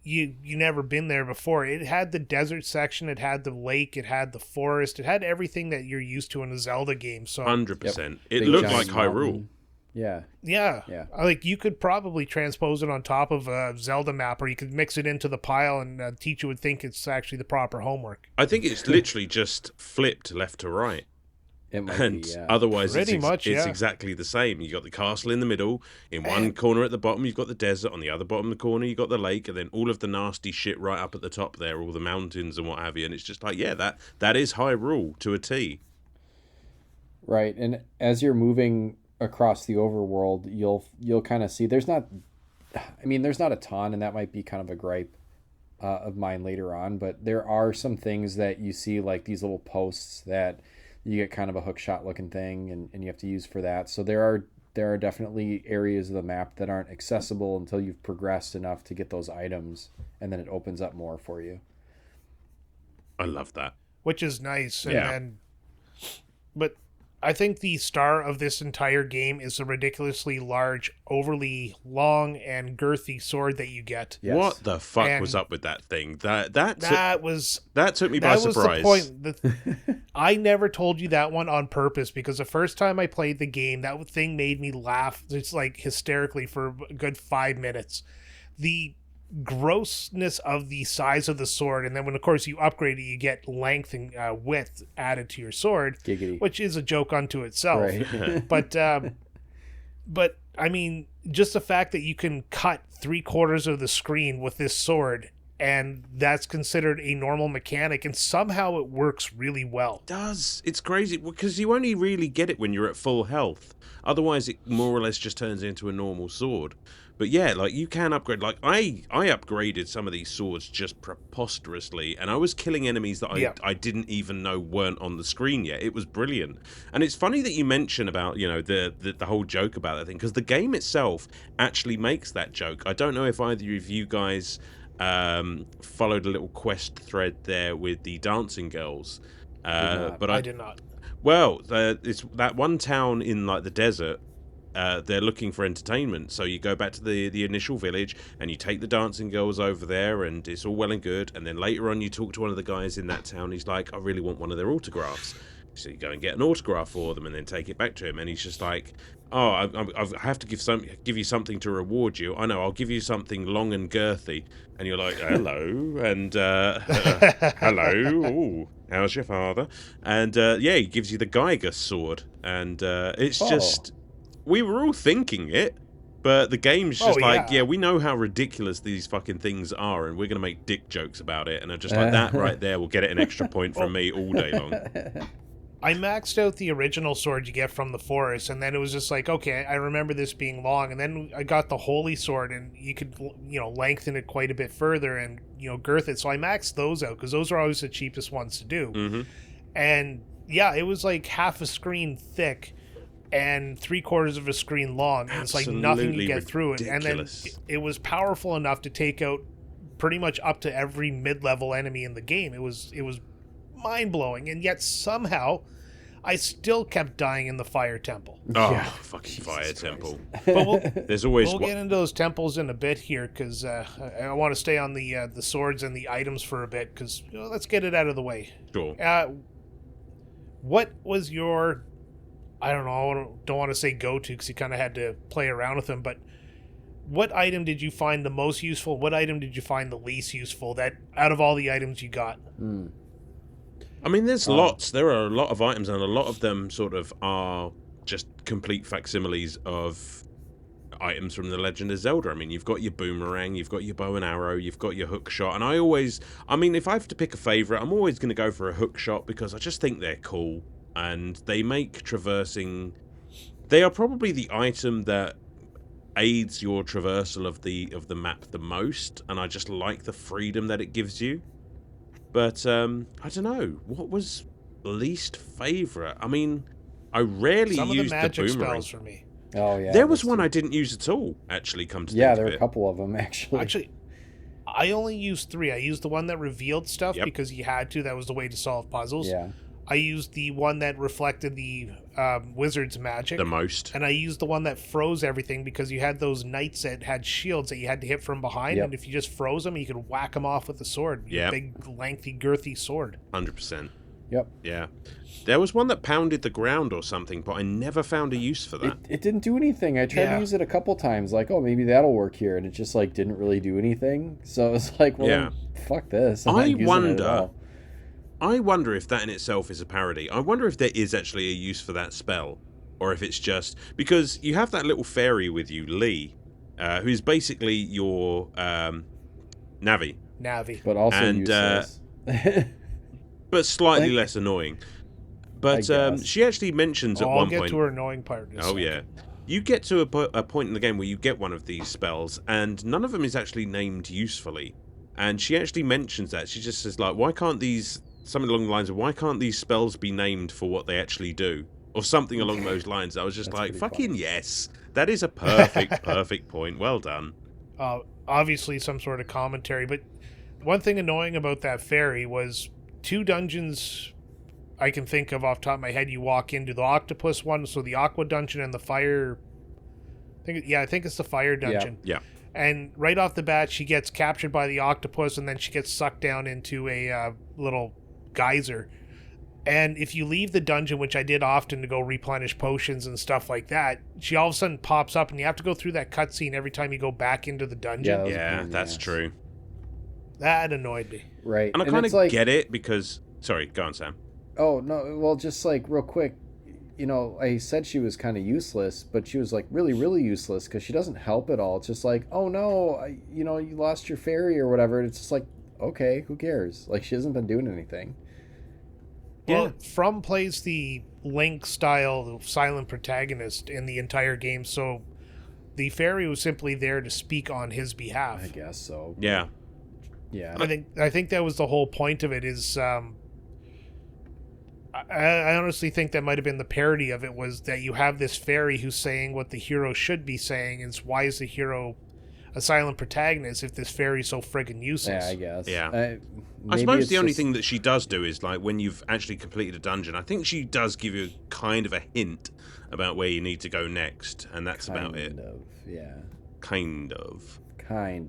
you never been there before. It had the desert section, it had the lake, it had the forest, it had everything that you're used to in a Zelda game. So 100%. It Big looked like giant Hyrule. mountain. Yeah. yeah, like you could probably transpose it on top of a Zelda map, or you could mix it into the pile, and the teacher would think it's actually the proper homework. I think it's literally just flipped left to right. It might And be, yeah. otherwise, Pretty much, it's yeah. exactly the same. You got the castle in the middle. In one corner at the bottom, you've got the desert. On the other bottom of the corner, you've got the lake, and then all of the nasty shit right up at the top there, all the mountains and what have you. And it's just like, yeah, that is Hyrule to a T. Right, and as you're moving across the overworld, you'll kind of see there's not a ton, and that might be kind of a gripe of mine later on, but there are some things that you see, like these little posts that you get kind of a hook shot looking thing, and you have to use for that. So there are definitely areas of the map that aren't accessible until you've progressed enough to get those items, and then it opens up more for you. I love that. Which is nice. Yeah. But I think the star of this entire game is the ridiculously large, overly long and girthy sword that you get. Yes. What the fuck And was up with that thing? That took me by that was surprise. the point. I never told you that one on purpose, because the first time I played the game, that thing made me laugh. It's like hysterically for a good 5 minutes. The grossness of the size of the sword, and then when of course you upgrade it, you get length and width added to your sword. Giggity. Which is a joke unto itself. Right. But I mean, just the fact that you can cut 3/4 of the screen with this sword, and that's considered a normal mechanic, and somehow it works really well. Does. It's crazy because you only really get it when you're at full health. Otherwise, it more or less just turns into a normal sword. But yeah, like you can upgrade. Like I upgraded some of these swords just preposterously, and I was killing enemies that I didn't even know weren't on the screen yet. It was brilliant. And it's funny that you mention about, you know, the whole joke about that thing, because the game itself actually makes that joke. I don't know if either of you guys followed a little quest thread there with the dancing girls, but I did not. Well, it's that one town in like the desert. They're looking for entertainment, so you go back to the initial village and you take the dancing girls over there, and it's all well and good. And then later on, you talk to one of the guys in that town. He's like, "I really want one of their autographs." So you go and get an autograph for them, and then take it back to him. And he's just like, "Oh, I have to give you something to reward you. I know, I'll give you something long and girthy." And you're like, "Hello," and hello. Ooh, how's your father? And yeah, he gives you the Geiger sword, and it's just. We were all thinking it, but the game's just yeah, we know how ridiculous these fucking things are, and we're going to make dick jokes about it. And I'm just like, that right there will get it an extra point from me all day long. I maxed out the original sword you get from the forest, and then it was just like, okay, I remember this being long, and then I got the holy sword, and you could, you know, lengthen it quite a bit further and, you know, girth it. So I maxed those out, because those are always the cheapest ones to do. Mm-hmm. And yeah, it was like half a screen thick and 3/4 of a screen long, and it's like nothing to get through it. And then it was powerful enough to take out pretty much up to every mid-level enemy in the game. It was mind-blowing, and yet somehow I still kept dying in the fire temple. Oh, Yeah. fucking Jesus fire Christ. temple. But There's always we'll get into those temples in a bit here, because I want to stay on the swords and the items for a bit, because let's get it out of the way. Sure. What was your, I don't know, I don't want to say go-to, because you kind of had to play around with them, but what item did you find the most useful? What item did you find the least useful, that out of all the items you got? I mean, there's lots. There are a lot of items, and a lot of them sort of are just complete facsimiles of items from the Legend of Zelda. I mean, you've got your boomerang, you've got your bow and arrow, you've got your hook shot, and I mean, if I have to pick a favourite, I'm always going to go for a hook shot, because I just think they're cool, and they make traversing... They are probably the item that aids your traversal of the map the most, and I just like the freedom that it gives you. But I don't know, what was least favourite? I mean, I rarely Some of used the magic boomerang. spells for me. Oh yeah. There was one I didn't use at all, actually, come to think Yeah, of there were it. a couple of them actually. Actually, I only used 3. I used the one that revealed stuff Yep. because you had to. That was the way to solve puzzles. Yeah. I used the one that reflected the wizard's magic The most. and I used the one that froze everything because you had those knights that had shields that you had to hit from behind, Yep. and if you just froze them, you could whack them off with the sword. Yep. Big, lengthy, girthy sword. 100%. Yep. Yeah. There was one that pounded the ground or something, but I never found a use for that. It didn't do anything. I tried to use it a couple times, like, oh, maybe that'll work here, and it just like didn't really do anything. So it was like, well, Yeah. fuck this. I'm not using it at all. I wonder if that in itself is a parody. I wonder if there is actually a use for that spell, or if it's just because you have that little fairy with you, Lee, who's basically your Navi, Navi. also and useless. but slightly less annoying. But she actually mentions at one I'll get point. to her annoying part. In a second. Yeah. You get to a point in the game where you get one of these spells, and none of them is actually named usefully. And she actually mentions that. She just says, like, why can't these... Something along the lines of, why can't these spells be named for what they actually do? Or something along those lines. I was just like, fucking funny. Yes. That is a perfect point. Well done. Obviously some sort of commentary, but one thing annoying about that fairy was 2 dungeons I can think of off the top of my head. You walk into the octopus one, so the aqua dungeon and the fire... I think it's the fire dungeon. Yeah. And right off the bat, she gets captured by the octopus, and then she gets sucked down into a little geyser. And if you leave the dungeon, which I did often to go replenish potions and stuff like that, she all of a sudden pops up, and you have to go through that cutscene every time you go back into the dungeon. Yeah, that's true. That annoyed me. Right. And I kind of get it because... Sorry, go on, Sam. Oh, no, well, just like real quick, you know, I said she was kind of useless, but she was like really, really useless because she doesn't help at all. It's just like, oh no, you lost your fairy or whatever. It's just like, okay, who cares? Like, she hasn't been doing anything. Well, From plays the Link style silent protagonist in the entire game, so the fairy was simply there to speak on his behalf. I guess so. Yeah. Yeah. I think that was the whole point of it. Is I honestly think that might have been the parody of it, was that you have this fairy who's saying what the hero should be saying. Is why is the hero a silent protagonist if this fairy's so friggin' useless? Yeah, I guess. Yeah. I suppose the only thing that she does do is, like, when you've actually completed a dungeon, I think she does give you kind of a hint about where you need to go next, and that's about it. Yeah. Kind of. I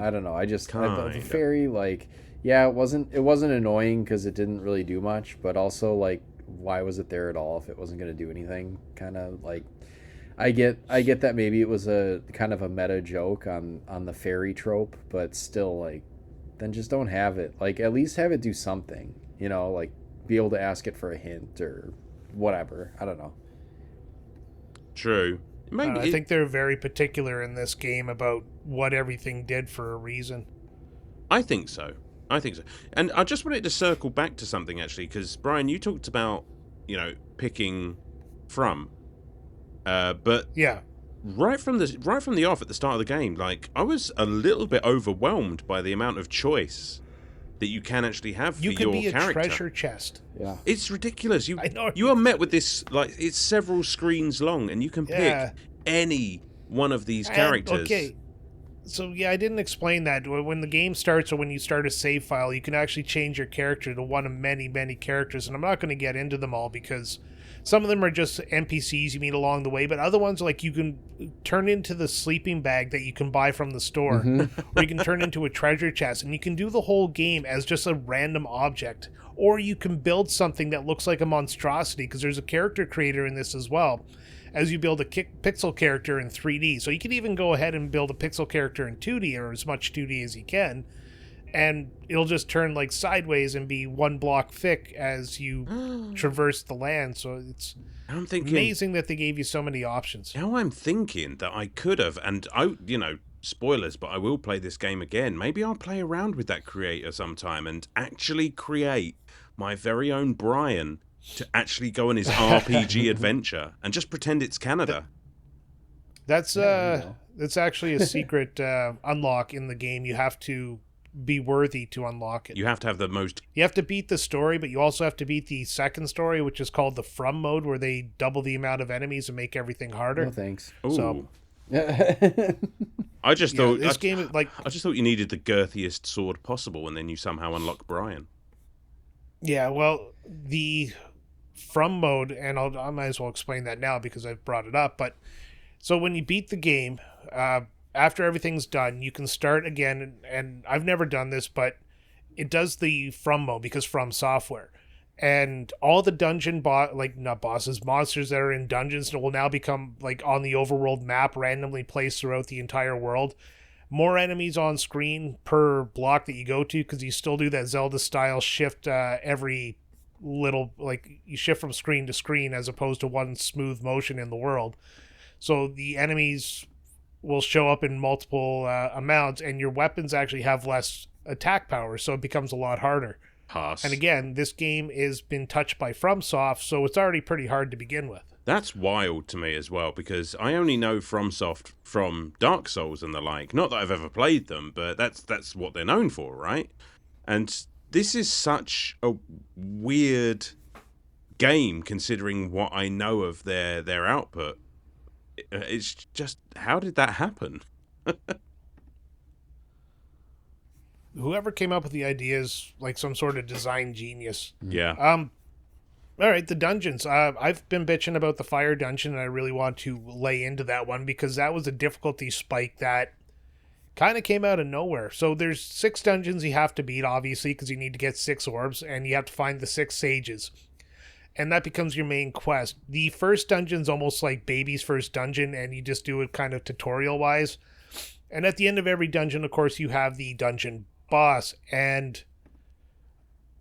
don't know. The fairy, like, yeah, it wasn't annoying because it didn't really do much, but also, like, why was it there at all if it wasn't going to do anything? Kind of like, I get that maybe it was a kind of a meta joke on the fairy trope, but still, like, then just don't have it. Like, at least have it do something, you know, like be able to ask it for a hint or whatever. I don't know. True. Maybe I think they're very particular in this game about what everything did for a reason. I think so. And I just wanted to circle back to something, actually, because, Brian, you talked about, picking from. But yeah, right from the off at the start of the game, like, I was a little bit overwhelmed by the amount of choice that you can actually have for your character. You could be a treasure chest. Yeah, it's ridiculous. I know. You are met with this, like, it's several screens long, and you can pick any one of these characters. Okay. So, yeah, I didn't explain that. When the game starts or when you start a save file, you can actually change your character to one of many, many characters. And I'm not going to get into them all because some of them are just NPCs you meet along the way. But other ones, like, you can turn into the sleeping bag that you can buy from the store. Or you can turn into a treasure chest. And you can do the whole game as just a random object. Or you can build something that looks like a monstrosity, because there's a character creator in this as well, as you build a pixel character in 3D. So you can even go ahead and build a pixel character in 2D, or as much 2D as you can, and it'll just turn like sideways and be one block thick as you traverse the land. So it's amazing that they gave you so many options. Now I'm thinking that I could have, and spoilers, but I will play this game again. Maybe I'll play around with that creator sometime and actually create my very own Brian to actually go on his RPG adventure and just pretend it's Canada. That's actually a secret unlock in the game. You have to be worthy to unlock it. You have to have You have to beat the story, but you also have to beat the second story, which is called the From mode, where they double the amount of enemies and make everything harder. No thanks. Ooh. So I just thought this game, like, I just thought you needed the girthiest sword possible, and then you somehow unlock Brian. Yeah, well, the from mode, and I might as well explain that now because I've brought it up. But so when you beat the game, uh, after everything's done, you can start again. And I've never done this, but it does the from mode because from software. And all the dungeon like not bosses, monsters that are in dungeons will now become like on the overworld map, randomly placed throughout the entire world. More enemies on screen per block that you go to because you still do that Zelda style shift every little, like you shift from screen to screen as opposed to one smooth motion in the world. So the enemies will show up in multiple amounts, and your weapons actually have less attack power, so it becomes a lot harder. Pass. And again, this game has been touched by FromSoft, so it's already pretty hard to begin with. That's wild to me as well, because I only know FromSoft from Dark Souls and the like. Not that I've ever played them, but that's what they're known for, right? And this is such a weird game considering what I know of their output. It's just, how did that happen? Whoever came up with the idea is like some sort of design genius. Yeah. All right, the dungeons. I've been bitching about the fire dungeon, and I really want to lay into that one because that was a difficulty spike that kind of came out of nowhere. So there's 6 dungeons you have to beat, obviously, because you need to get 6 orbs, and you have to find the 6 sages. And that becomes your main quest. The first dungeon's almost like baby's first dungeon, and you just do it kind of tutorial-wise. And at the end of every dungeon, of course, you have the dungeon boss. And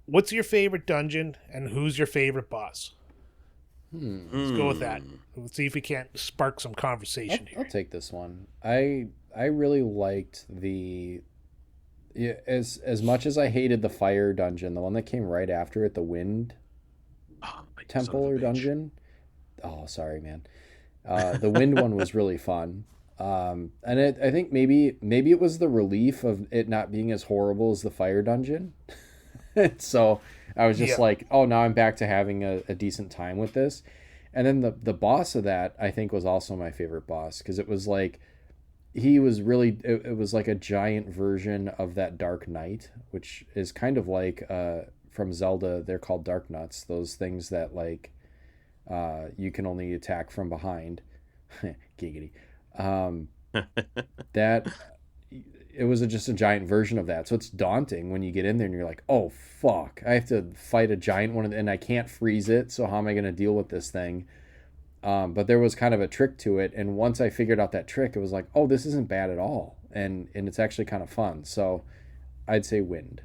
what's your favorite dungeon, and who's your favorite boss? Let's go with that. Let's see if we can't spark some conversation here. I'll take this one. I really liked as much as I hated the fire dungeon, the one that came right after it, the wind temple or dungeon. Oh, sorry, man. The wind one was really fun. And I think maybe it was the relief of it not being as horrible as the fire dungeon. So I was just like, oh, now I'm back to having a decent time with this. And then the boss of that, I think, was also my favorite boss because it was like, he was really, it was like a giant version of that Dark Knight, which is kind of like from Zelda, they're called Dark Nuts, those things that like you can only attack from behind. Giggity. That it was just a giant version of that, so it's daunting when you get in there and you're like, oh fuck, I have to fight a giant one and I can't freeze it, so how am I going to deal with this thing? But there was kind of a trick to it, and once I figured out that trick, it was like, oh, this isn't bad at all, and it's actually kind of fun. So I'd say wind.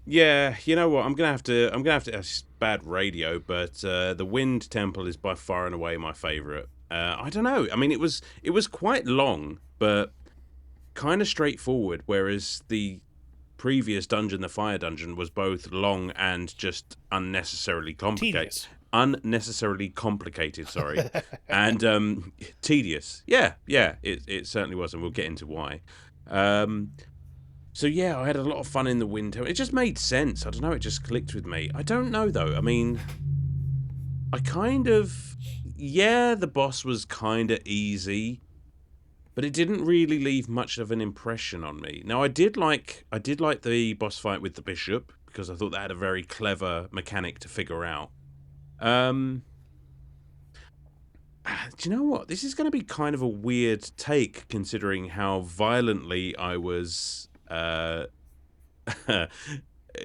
Yeah, you know what? I'm gonna have to. It's bad radio, but the Wind Temple is by far and away my favorite. I don't know. I mean, it was quite long, but kind of straightforward. Whereas the previous dungeon, the Fire Dungeon, was both long and just unnecessarily complicated. Tedious. Unnecessarily complicated. Sorry, and tedious. Yeah. It certainly was, and we'll get into why. So yeah, I had a lot of fun in the wind. It just made sense. I don't know, it just clicked with me. I don't know though. I mean, I kind of, yeah, the boss was kind of easy, but it didn't really leave much of an impression on me. Now I did like the boss fight with the bishop because I thought that had a very clever mechanic to figure out. Do you know what? This is going to be kind of a weird take considering how violently I was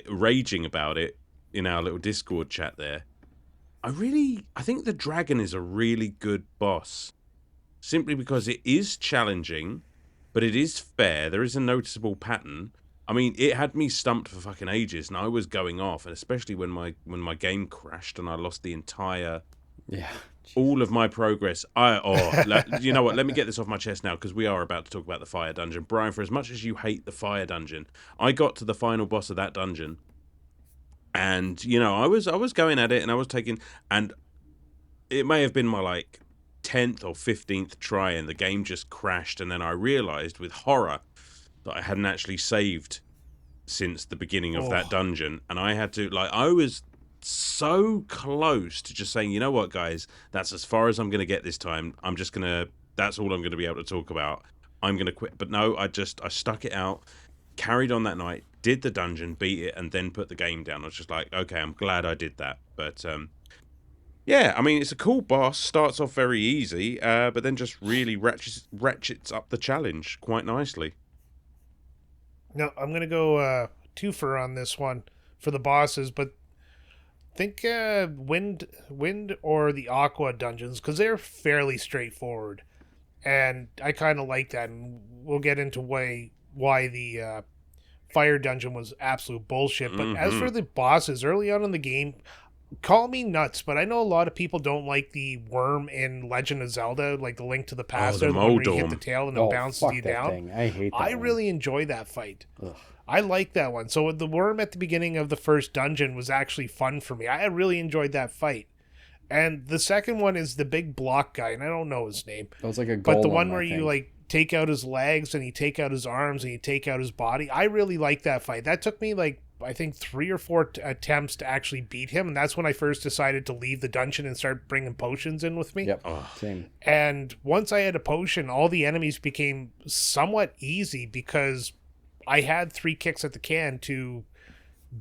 raging about it in our little Discord chat there. I think the dragon is a really good boss simply because it is challenging, but it is fair. There is a noticeable pattern. I mean, it had me stumped for fucking ages, and I was going off, and especially when my game crashed and I lost the entire all of my progress. You know what? Let me get this off my chest now because we are about to talk about the fire dungeon. Brian, for as much as you hate the fire dungeon, I got to the final boss of that dungeon, and you know, I was going at it, and I was taking, and it may have been my like 10th or 15th try, and the game just crashed, and then I realized with horror that I hadn't actually saved since the beginning of that dungeon, and I had to I was so close to just saying, you know what, guys, that's as far as I'm going to get this time. That's all I'm going to be able to talk about. I'm going to quit. But no, I stuck it out. carried on that night, did the dungeon, beat it, and then put the game down. I was just like, okay, I'm glad I did that. But yeah, I mean, it's a cool boss. Starts off very easy, but then just really ratchets up the challenge quite nicely. No, I'm going to go twofer on this one for the bosses, but think wind or the aqua dungeons, because they're fairly straightforward. And I kind of like that, and we'll get into why the fire dungeon was absolute bullshit. But as for the bosses, early on in the game, call me nuts, but I know a lot of people don't like the worm in Legend of Zelda, like the Link to the Past, the or the one where you hit Moldorm. the tail and it bounces you down. Thing. I hate that I one. really enjoy that fight. Ugh. I like that one. So the worm at the beginning of the first dungeon was actually fun for me. I really enjoyed that fight. And the second one is the big block guy, and I don't know his name. That was like a golem, But the one I where you think. like take out his legs and you take out his arms and you take out his body. I really like that fight. That took me like I think 3 or 4 attempts to actually beat him, and that's when I first decided to leave the dungeon and start bringing potions in with me. Yep, same. And once I had a potion, all the enemies became somewhat easy because I had 3 kicks at the can to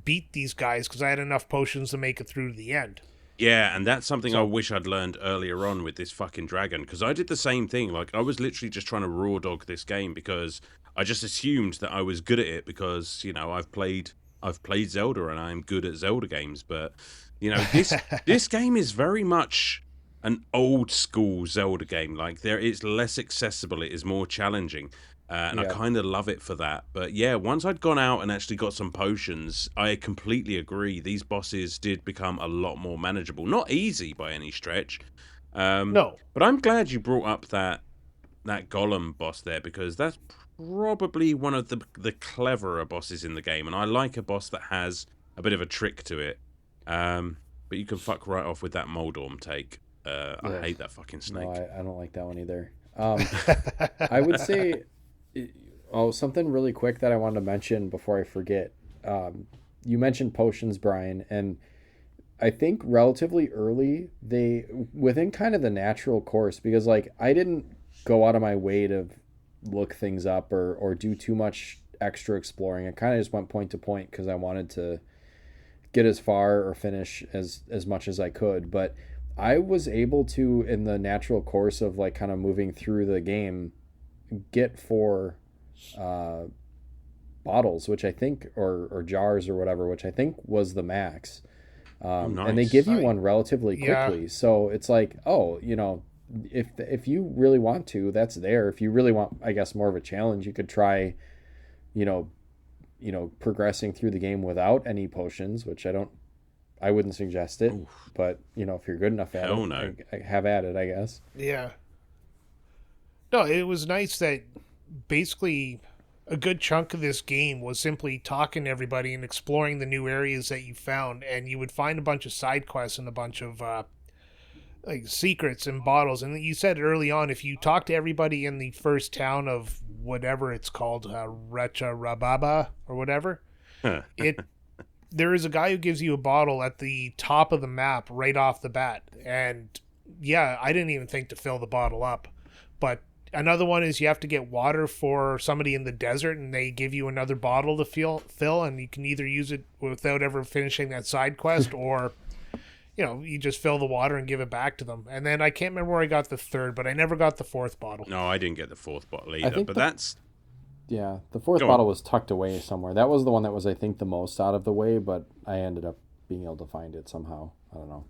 beat these guys because I had enough potions to make it through to the end. Yeah, and that's something I wish I'd learned earlier on with this fucking dragon, because I did the same thing. Like, I was literally just trying to raw dog this game because I just assumed that I was good at it because, you know, I've played Zelda and I'm good at Zelda games. But, you know, this game is very much an old school Zelda game. Like, it's less accessible, it is more challenging. And I kind of love it for that. But yeah, once I'd gone out and actually got some potions, I completely agree. These bosses did become a lot more manageable. Not easy by any stretch. No. But I'm glad you brought up that golem boss there, because that's probably one of the cleverer bosses in the game. And I like a boss that has a bit of a trick to it. But you can fuck right off with that Moldorm take. I hate that fucking snake. No, I don't like that one either. I would say... something really quick that I wanted to mention before I forget. You mentioned potions, Brian, and I think relatively early, within kind of the natural course, because like I didn't go out of my way to look things up or do too much extra exploring. I kind of just went point to point because I wanted to get as far or finish as much as I could. But I was able to, in the natural course of like kind of moving through the game, get 4 bottles, which I think, or jars or whatever, which I think was the max. Nice. And they give you one relatively quickly. So it's like, you know, if you really want to, that's there. If you really want, I guess, more of a challenge, you could try, you know, progressing through the game without any potions, which I wouldn't suggest it. Oof. But, you know, if you're good enough at Hell it, no. have at it, I guess. Yeah. No, it was nice that basically a good chunk of this game was simply talking to everybody and exploring the new areas that you found, and you would find a bunch of side quests and a bunch of like secrets and bottles. And you said early on, if you talk to everybody in the first town of whatever it's called, Retrotopia or whatever, there is a guy who gives you a bottle at the top of the map right off the bat. And yeah, I didn't even think to fill the bottle up, but another one is you have to get water for somebody in the desert, and they give you another bottle to fill, and you can either use it without ever finishing that side quest, or, you know, you just fill the water and give it back to them. And then I can't remember where I got the third, but I never got the 4th bottle. No, I didn't get the 4th bottle either, but that's... Yeah, the 4th bottle was tucked away somewhere. That was the one that was, I think, the most out of the way, but I ended up being able to find it somehow. I don't know.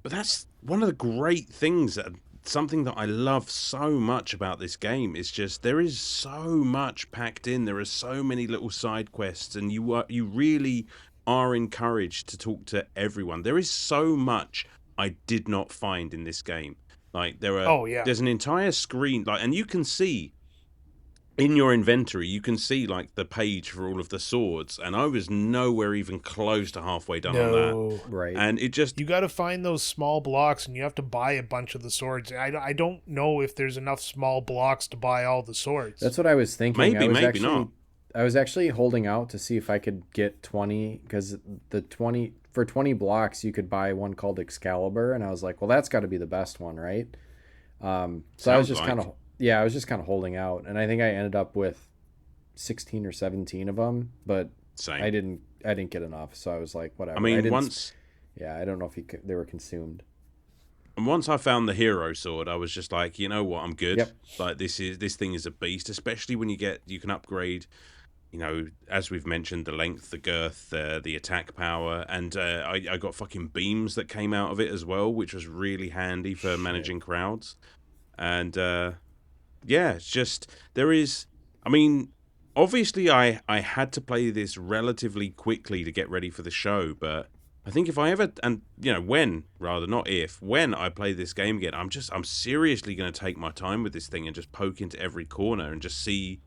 But that's one of the great things something that I love so much about this game is just there is so much packed in. There are so many little side quests, and you really are encouraged to talk to everyone. There is so much I did not find in this game. Like there's an entire screen, like, and you can see in your inventory, you can see like the page for all of the swords, and I was nowhere even close to halfway done on that. Right. And it just... You got to find those small blocks, and you have to buy a bunch of the swords. I don't know if there's enough small blocks to buy all the swords. That's what I was thinking. Maybe not. I was actually holding out to see if I could get 20, because for 20 blocks you could buy one called Excalibur, and I was like, well, that's got to be the best one, right? So I was just kind of holding out, and I think I ended up with 16 or 17 of them, but Same. I didn't get enough, so I was like, whatever. I mean, I don't know if they were consumed. And once I found the hero sword, I was just like, you know what, I'm good. Yep. Like this thing is a beast, especially when you can upgrade, you know, as we've mentioned, the length, the girth, the attack power, and I got fucking beams that came out of it as well, which was really handy for managing crowds. And yeah, it's just I mean, obviously I had to play this relatively quickly to get ready for the show, but I think if I ever, and you know, when I play this game again, I'm seriously going to take my time with this thing and just poke into every corner and just see.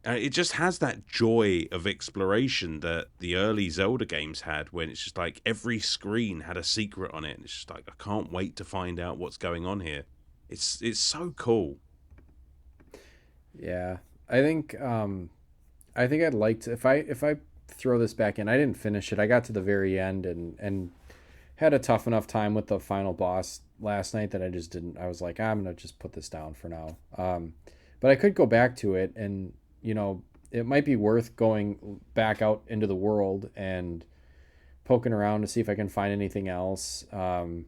It just has that joy of exploration that the early Zelda games had, when it's just like every screen had a secret on it, and it's just like, I can't wait to find out what's going on here. It's so cool. Yeah, I think I'd like to, if I throw this back in. I didn't finish it. I got to the very end and had a tough enough time with the final boss last night that I just didn't. I was like, I'm gonna just put this down for now. But I could go back to it, and you know, it might be worth going back out into the world and poking around to see if I can find anything else. You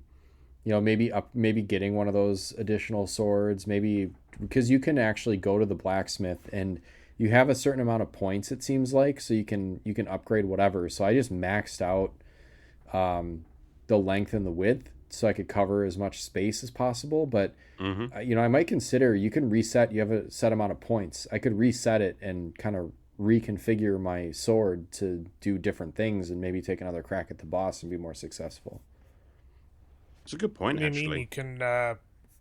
know, maybe getting one of those additional swords, maybe, because you can actually go to the blacksmith and you have a certain amount of points, it seems like, so you can upgrade whatever. So I just maxed out the length and the width so I could cover as much space as possible. But you know, I might consider, you can reset. You have a set amount of points. I could reset it and kind of reconfigure my sword to do different things and maybe take another crack at the boss and be more successful. It's a good point, What do actually. you mean you can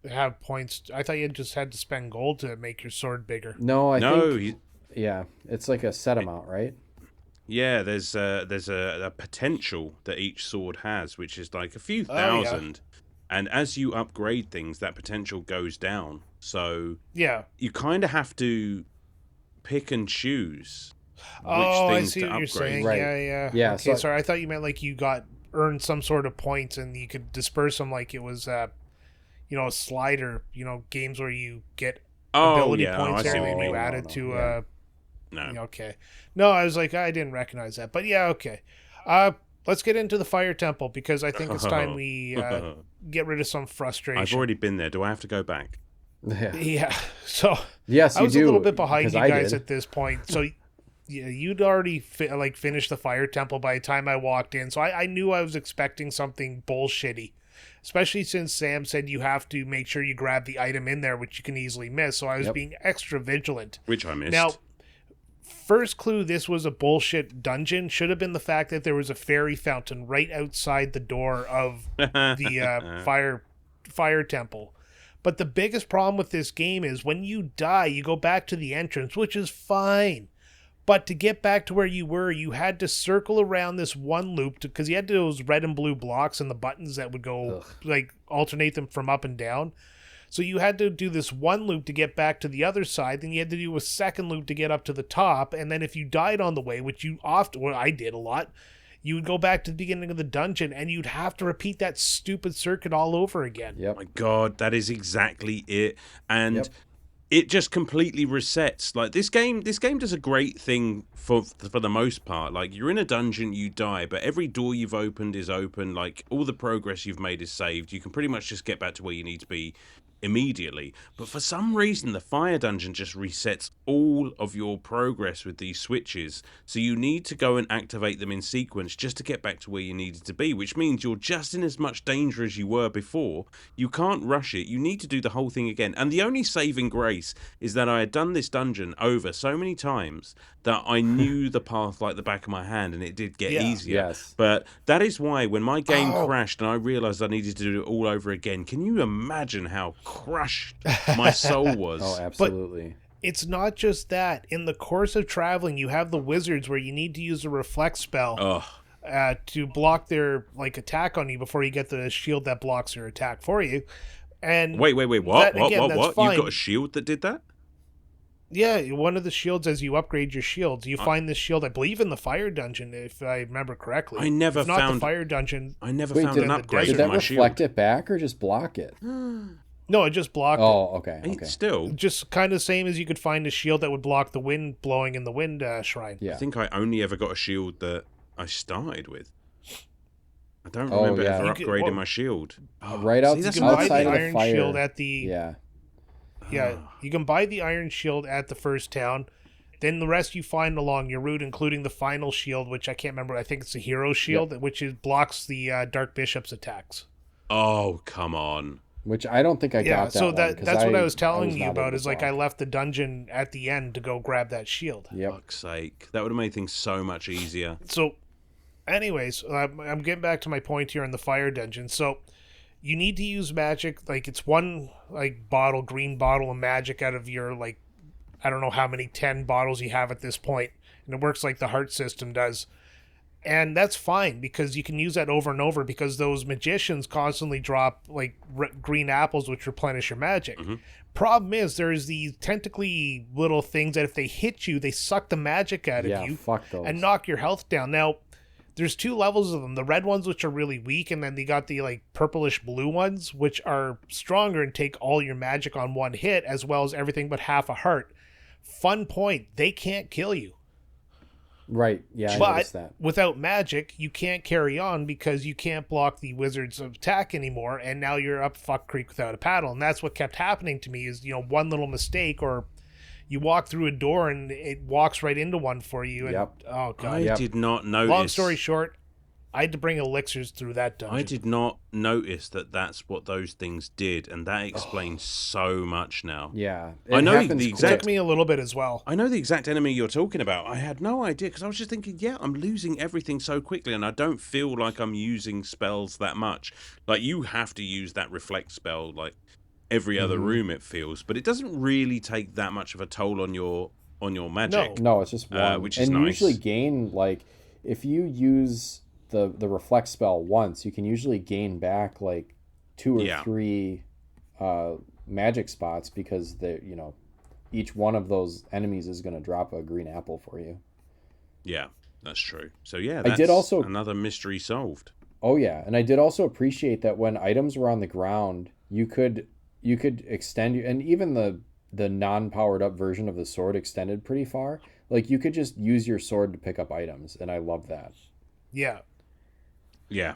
have points? I thought you just had to spend gold to make your sword bigger. No, I think yeah, it's like a set amount, right? Yeah, there's a potential that each sword has, which is like a few thousand, and as you upgrade things, that potential goes down. So yeah, you kind of have to pick and choose which I things see to what you're upgrade. saying. Right. Yeah. So Okay, sorry. I thought you meant like you earned some sort of points and you could disperse them like it was you know, a slider. You know, games where you get ability points I see and what you then you mean. add it to Yeah. No. yeah, okay. No, I was like, I didn't recognize that, but yeah, okay. Let's get into the fire temple because I think it's time we get rid of some frustration. I've already been there. Do I have to go back? Yeah. Yeah. So Yes, I was you do, a little bit behind because you I guys did. at this point. So yeah, you'd already finished the fire temple by the time I walked in. So I knew I was expecting something bullshitty, especially since Sam said you have to make sure you grab the item in there, which you can easily miss. So I was being extra vigilant. Which I missed. Now, first clue this was a bullshit dungeon should have been the fact that there was a fairy fountain right outside the door of the fire temple. But the biggest problem with this game is when you die, you go back to the entrance, which is fine. But to get back to where you were, you had to circle around this one loop because you had those red and blue blocks and the buttons that would go like alternate them from up and down. So you had to do this one loop to get back to the other side. Then you had to do a second loop to get up to the top. And then if you died on the way, which you often, well, I did a lot, you would go back to the beginning of the dungeon and you'd have to repeat that stupid circuit all over again. Yep. Oh my God, that is exactly it. And it just completely resets. Like this game does a great thing for the most part. Like you're in a dungeon, you die, but every door you've opened is open. Like all the progress you've made is saved. You can pretty much just get back to where you need to be immediately. But for some reason, the fire dungeon just resets all of your progress with these switches. So you need to go and activate them in sequence just to get back to where you needed to be, which means you're just in as much danger as you were before. You can't rush it. You need to do the whole thing again. And the only saving grace is that I had done this dungeon over so many times that I knew the path like the back of my hand, and it did get easier. Yes. But that is why when my game crashed and I realized I needed to do it all over again, can you imagine how crushed my soul was? Oh, absolutely. It's not just that. In the course of traveling, you have the wizards where you need to use a reflect spell to block their attack on you before you get the shield that blocks their attack for you. And wait, what? What? You've got a shield that did that? Yeah, one of the shields as you upgrade your shields. You find this shield, I believe, in the fire dungeon, if I remember correctly. I never if not found the fire dungeon. I never Wait, found did, an upgrade did for that my reflect shield. it back or just block it? No, it just blocked it. Oh, okay. Hey, Okay. still, Just kind of same as you could find a shield that would block the wind blowing in the wind shrine. Yeah. I think I only ever got a shield that I started with. I don't Oh, remember yeah. ever You could- upgrading well, my shield. Oh, right out- see, that's You can buy outside the of the iron fire. shield at the Yeah. you can buy the iron shield at the first town. Then the rest you find along your route, including the final shield, which I can't remember. I think it's the hero shield, which blocks the Dark Bishop's attacks. Oh, come on. Which I don't think I Yeah, got that so one, 'cause that's what I was telling was you not about. able Is to like I block. left the dungeon at the end to go grab that shield. Yep. Fuck's sake. That would have made things so much easier. So, anyways, I'm getting back to my point here in the fire dungeon. So, you need to use magic. Like it's one green bottle of magic out of your I don't know how many 10 bottles you have at this point, and it works like the heart system does. And that's fine because you can use that over and over because those magicians constantly drop green apples which replenish your magic. Problem is there's these tentacly little things that if they hit you, they suck the magic out Yeah, of you fuck those. and knock your health down. Now, there's two levels of them. The red ones which are really weak, and then they got the purplish blue ones which are stronger and take all your magic on one hit as well as everything but half a heart. Fun point, they can't kill you. Right. Yeah, I But noticed that. without magic, you can't carry on because you can't block the wizard's attack anymore, and now you're up fuck creek without a paddle. And that's what kept happening to me is, one little mistake, or you walk through a door and it walks right into one for you. And, Yep. oh, God. I did not notice. Long story short, I had to bring elixirs through that dungeon. I did not notice that that's what those things did, and that explains so much now. Yeah. I It know happens the It exact- took me a little bit as well. I know the exact enemy you're talking about. I had no idea because I was just thinking, yeah, I'm losing everything so quickly, and I don't feel like I'm using spells that much. Like you have to use that reflect spell like every other room, it feels, but it doesn't really take that much of a toll on your magic. No, it's just one. which is and you nice. usually gain if you use the reflect spell once, you can usually gain back 2 or 3 magic spots because each one of those enemies is going to drop a green apple for you. Yeah, that's true. So yeah, I that's did also- another mystery solved. Oh yeah, and I did also appreciate that when items were on the ground, you could extend and even the non-powered up version of the sword extended pretty far. You could just use your sword to pick up items, and I love that. Yeah. Yeah.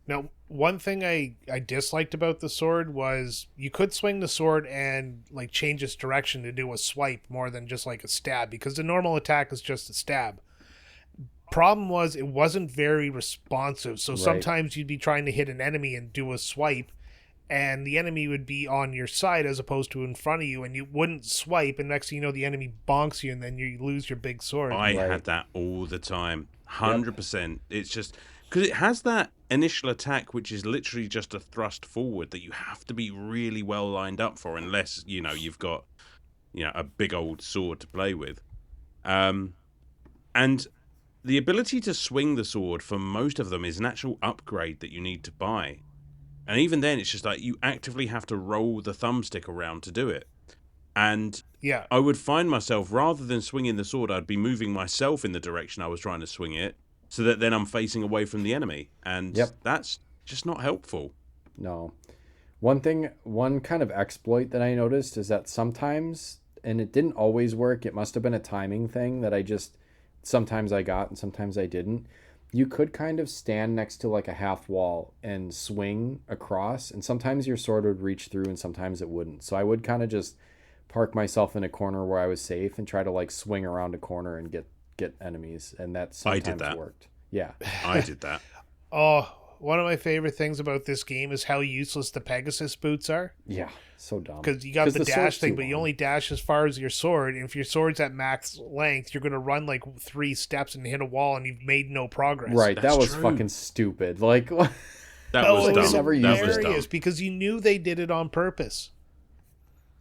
Now, one thing I disliked about the sword was you could swing the sword and change its direction to do a swipe more than just a stab, because the normal attack is just a stab. Problem was it wasn't very responsive, so sometimes you'd be trying to hit an enemy and do a swipe, and the enemy would be on your side as opposed to in front of you, and you wouldn't swipe, and next thing you know, the enemy bonks you, and then you lose your big sword. I Right. had that all the time. 100%. It's just because it has that initial attack, which is literally just a thrust forward that you have to be really well lined up for, unless you've got a big old sword to play with. And the ability to swing the sword for most of them is an actual upgrade that you need to buy. And even then, it's just you actively have to roll the thumbstick around to do it. And Yeah. I would find myself, rather than swinging the sword, I'd be moving myself in the direction I was trying to swing it, so that then I'm facing away from the enemy. And that's just not helpful. No. One kind of exploit that I noticed is that sometimes, and it didn't always work, it must have been a timing thing that sometimes I got and sometimes I didn't. You could kind of stand next to a half wall and swing across, and sometimes your sword would reach through and sometimes it wouldn't. So I would kind of just park myself in a corner where I was safe and try to swing around a corner and get enemies, and that sometimes worked. Yeah. I did that. Oh, one of my favorite things about this game is how useless the Pegasus boots are. Yeah, so dumb. Because you got the dash sword's thing, too but you long. only dash as far as your sword. And if your sword's at max length, you're going to run 3 steps and hit a wall, and you've made no progress. Right, That's that was true. fucking stupid. That Oh, was it dumb. was Never used That was hilarious dumb. because you knew they did it on purpose.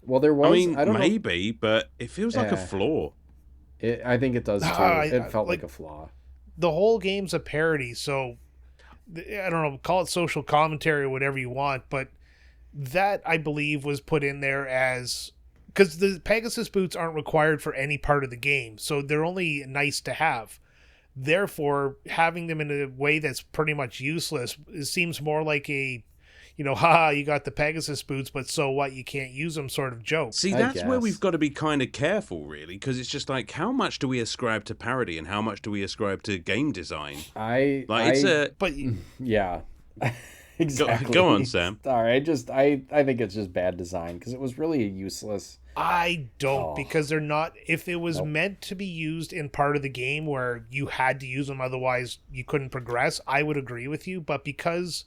Well, there was. I mean, I don't know. maybe, but it feels like a flaw. I think it does too. I It felt like- like a flaw. The whole game's a parody, so I don't know, call it social commentary or whatever you want, but that I believe was put in there as because the Pegasus boots aren't required for any part of the game, so they're only nice to have. Therefore, having them in a way that's pretty much useless, it seems more like haha, you got the Pegasus boots, but so what? You can't use them sort of joke. See, I that's where guess. we've got to be kind of careful, really, because it's just like, how much do we ascribe to parody and how much do we ascribe to game design? It's a... But Yeah. Exactly. Go on, Sam. Sorry, I think it's just bad design because it was really useless. I don't, because they're not. If it was Nope. meant to be used in part of the game where you had to use them, otherwise you couldn't progress, I would agree with you. But because,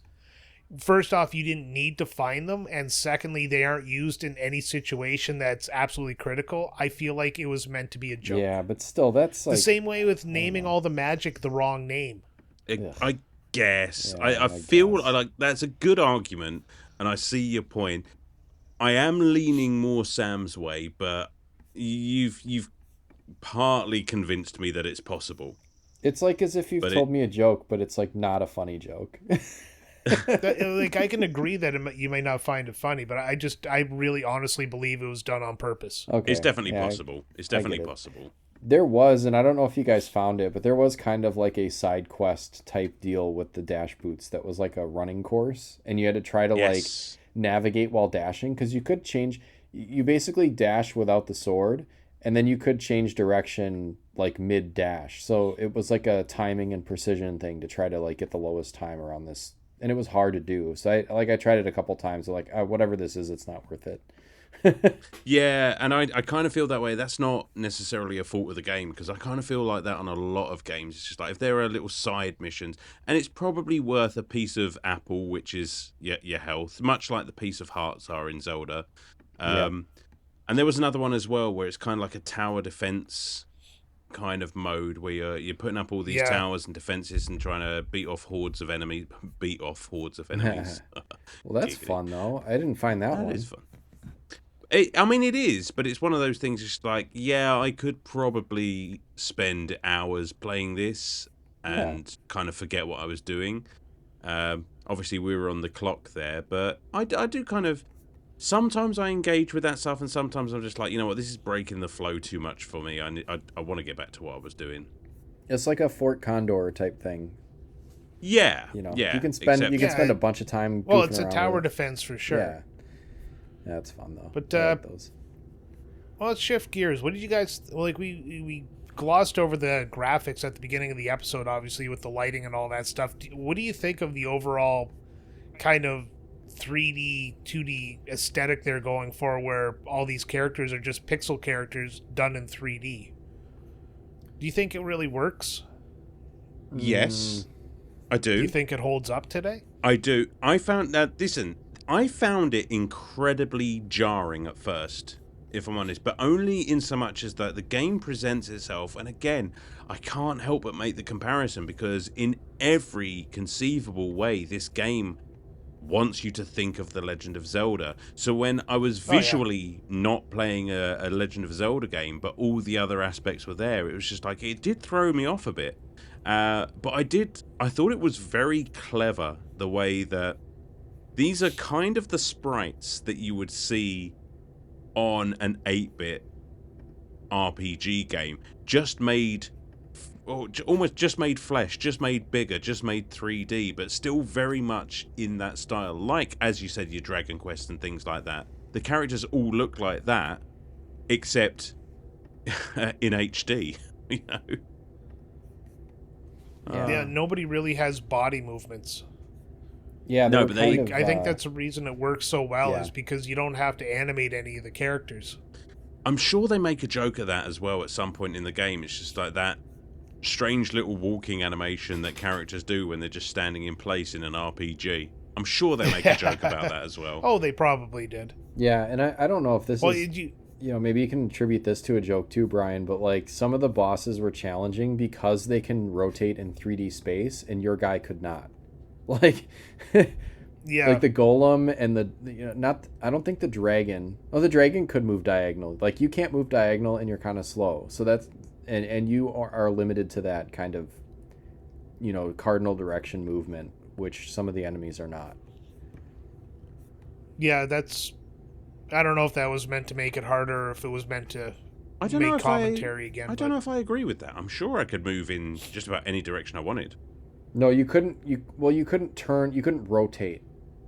first off, you didn't need to find them, and secondly, they aren't used in any situation that's absolutely critical, I feel like it was meant to be a joke. Yeah, but still, that's like The same way with naming all the magic the wrong name. I guess. Yeah, I feel like that's a good argument, and I see your point. I am leaning more Sam's way, but you've partly convinced me that it's possible. It's like as if you've told me a joke, but it's like not a funny joke. Like, I can agree that you may not find it funny, but I really honestly believe it was done on purpose. Okay, It's definitely yeah, possible. It's definitely get it. possible. There was, and I don't know if you guys found it, but there was kind of like a side quest type deal with the dash boots that was like a running course, and you had to try to Yes. like navigate while dashing because you could change. You basically dash without the sword, and then you could change direction like mid dash. So it was like a timing and precision thing to try to like get the lowest time around this, and it was hard to do. So I tried it a couple times. Like whatever this is, it's not worth it. Yeah, and I kind of feel that way. That's not necessarily a fault of the game, because I kind of feel like that on a lot of games. It's just like if there are little side missions, and it's probably worth a piece of apple, which is your health, much like the piece of hearts are in Zelda. And there was another one as well where it's kind of like a tower defense kind of mode where you're putting up all these towers and defenses and trying to beat off hordes of enemies. Well, that's Giggity. fun though. I didn't find that one. That is fun. I mean, it is, but it's one of those things. Just like, I could probably spend hours playing this and kind of forget what I was doing. Obviously, we were on the clock there, but I do kind of. Sometimes I engage with that stuff, and sometimes I'm just like, you know what, this is breaking the flow too much for me. I want to get back to what I was doing. It's like a Fort Condor type thing. Yeah, You know, yeah. you can spend except- a bunch of time. Well, goofing it's a around tower with it. defense for sure. Yeah, that's fun though. But, I like those. Well, let's shift gears. What did you guys like? We glossed over the graphics at the beginning of the episode, obviously with the lighting and all that stuff. What do you think of the overall kind of 3D, 2D aesthetic they're going for, where all these characters are just pixel characters done in 3D? Do you think it really works? Yes, I do. Do you think it holds up today? I do. I found that. Listen, I found it incredibly jarring at first, if I'm honest, but only in so much as that the game presents itself. And again, I can't help but make the comparison because in every conceivable way, this game wants you to think of the Legend of Zelda. So when I was visually not playing a Legend of Zelda game, but all the other aspects were there, it was just like, it did throw me off a bit. But I thought it was very clever the way that these are kind of the sprites that you would see on an 8-bit RPG game, just made almost just made flesh, just made bigger, just made 3D, but still very much in that style. Like, as you said, your Dragon Quest and things like that. The characters all look like that, except in HD, you know? Yeah, nobody really has body movements. Yeah, No, were but they- kind of, I think that's the reason it works so well, yeah. is because you don't have to animate any of the characters. I'm sure they make a joke of that as well at some point in the game. It's just like that strange little walking animation that characters do when they're just standing in place in an RPG. I'm sure they make a joke about that as well. Oh, they probably did. Yeah, and I don't know if this Well, is, maybe you can attribute this to a joke too, Brian, but like some of the bosses were challenging because they can rotate in 3D space and your guy could not. Like, yeah, like the golem and I don't think the dragon. Oh, the dragon could move diagonal. Like you can't move diagonal and you're kind of slow. So that's, and you are limited to that kind of, cardinal direction movement, which some of the enemies are not. yeah, that's. I don't know if that was meant to make it harder, or if it was meant to I don't know make if commentary again. I don't know if I agree with that. I'm sure I could move in just about any direction I wanted. No, you couldn't. You couldn't turn. You couldn't rotate.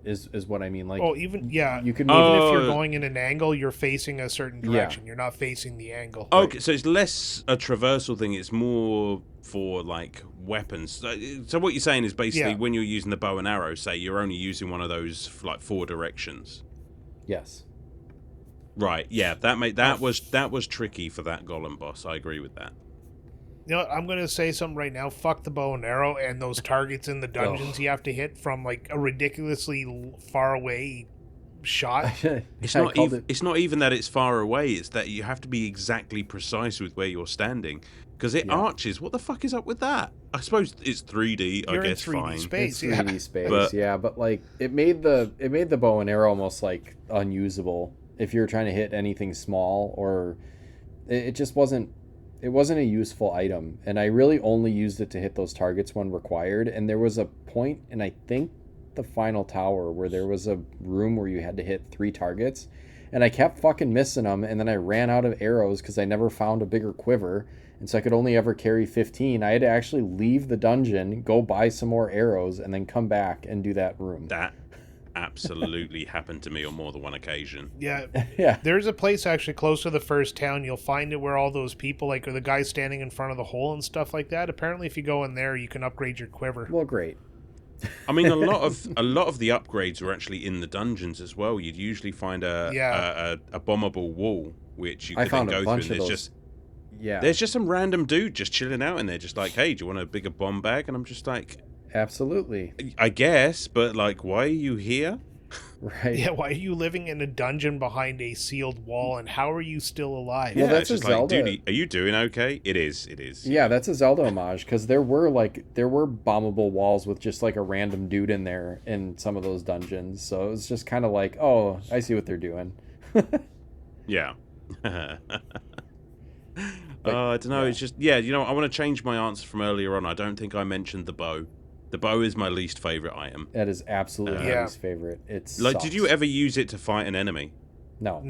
is what I mean. Like, Oh, even you can even move. if you're going in an angle, you're facing a certain direction. You're not facing the angle. Okay, so it's less a traversal thing. It's more for like weapons. So what you're saying is basically when you're using the bow and arrow, say you're only using one of those for like 4 directions. Yes. Right. Yeah. That was tricky for that golem boss. I agree with that. You know what, I'm gonna say something right now. Fuck the bow and arrow and those targets in the dungeons you have to hit from like a ridiculously far away shot. It's not even that it's far away. It's that you have to be exactly precise with where you're standing because it arches. What the fuck is up with that? I suppose it's 3D. You're I guess in 3D fine. space. It's 3D space, but like it made the bow and arrow almost like unusable if you're trying to hit anything small, or it just wasn't. It wasn't a useful item, and I really only used it to hit those targets when required. And there was a point, and I think the final tower, where there was a room where you had to hit 3 targets, and I kept fucking missing them, and then I ran out of arrows because I never found a bigger quiver, and so I could only ever carry 15. I had to actually leave the dungeon, go buy some more arrows, and then come back and do that room. That absolutely happened to me on more than one occasion. Yeah. Yeah. There's a place actually close to the first town. You'll find it where all those people, like, are the guys standing in front of the hole and stuff like that. Apparently, if you go in there, you can upgrade your quiver. Well, great. I mean, a lot of the upgrades were actually in the dungeons as well. You'd usually find a bombable wall, which you could then go through. And there's just some random dude just chilling out in there, just like, hey, do you want a bigger bomb bag? And I'm just like, absolutely. I guess, but like, why are you here? Right. Yeah, why are you living in a dungeon behind a sealed wall, and how are you still alive? Well, Yeah, that's it's just a Zelda. like, dude, are you doing okay? It is. Yeah, that's a Zelda homage, because there were bombable walls with just like a random dude in there in some of those dungeons. So it was just kind of like, oh, I see what they're doing. Yeah. I don't know. It's just, I want to change my answer from earlier on. I don't think I mentioned the bow. The bow is my least favorite item. That is absolutely my least favorite. It's like, did you ever use it to fight an enemy? No.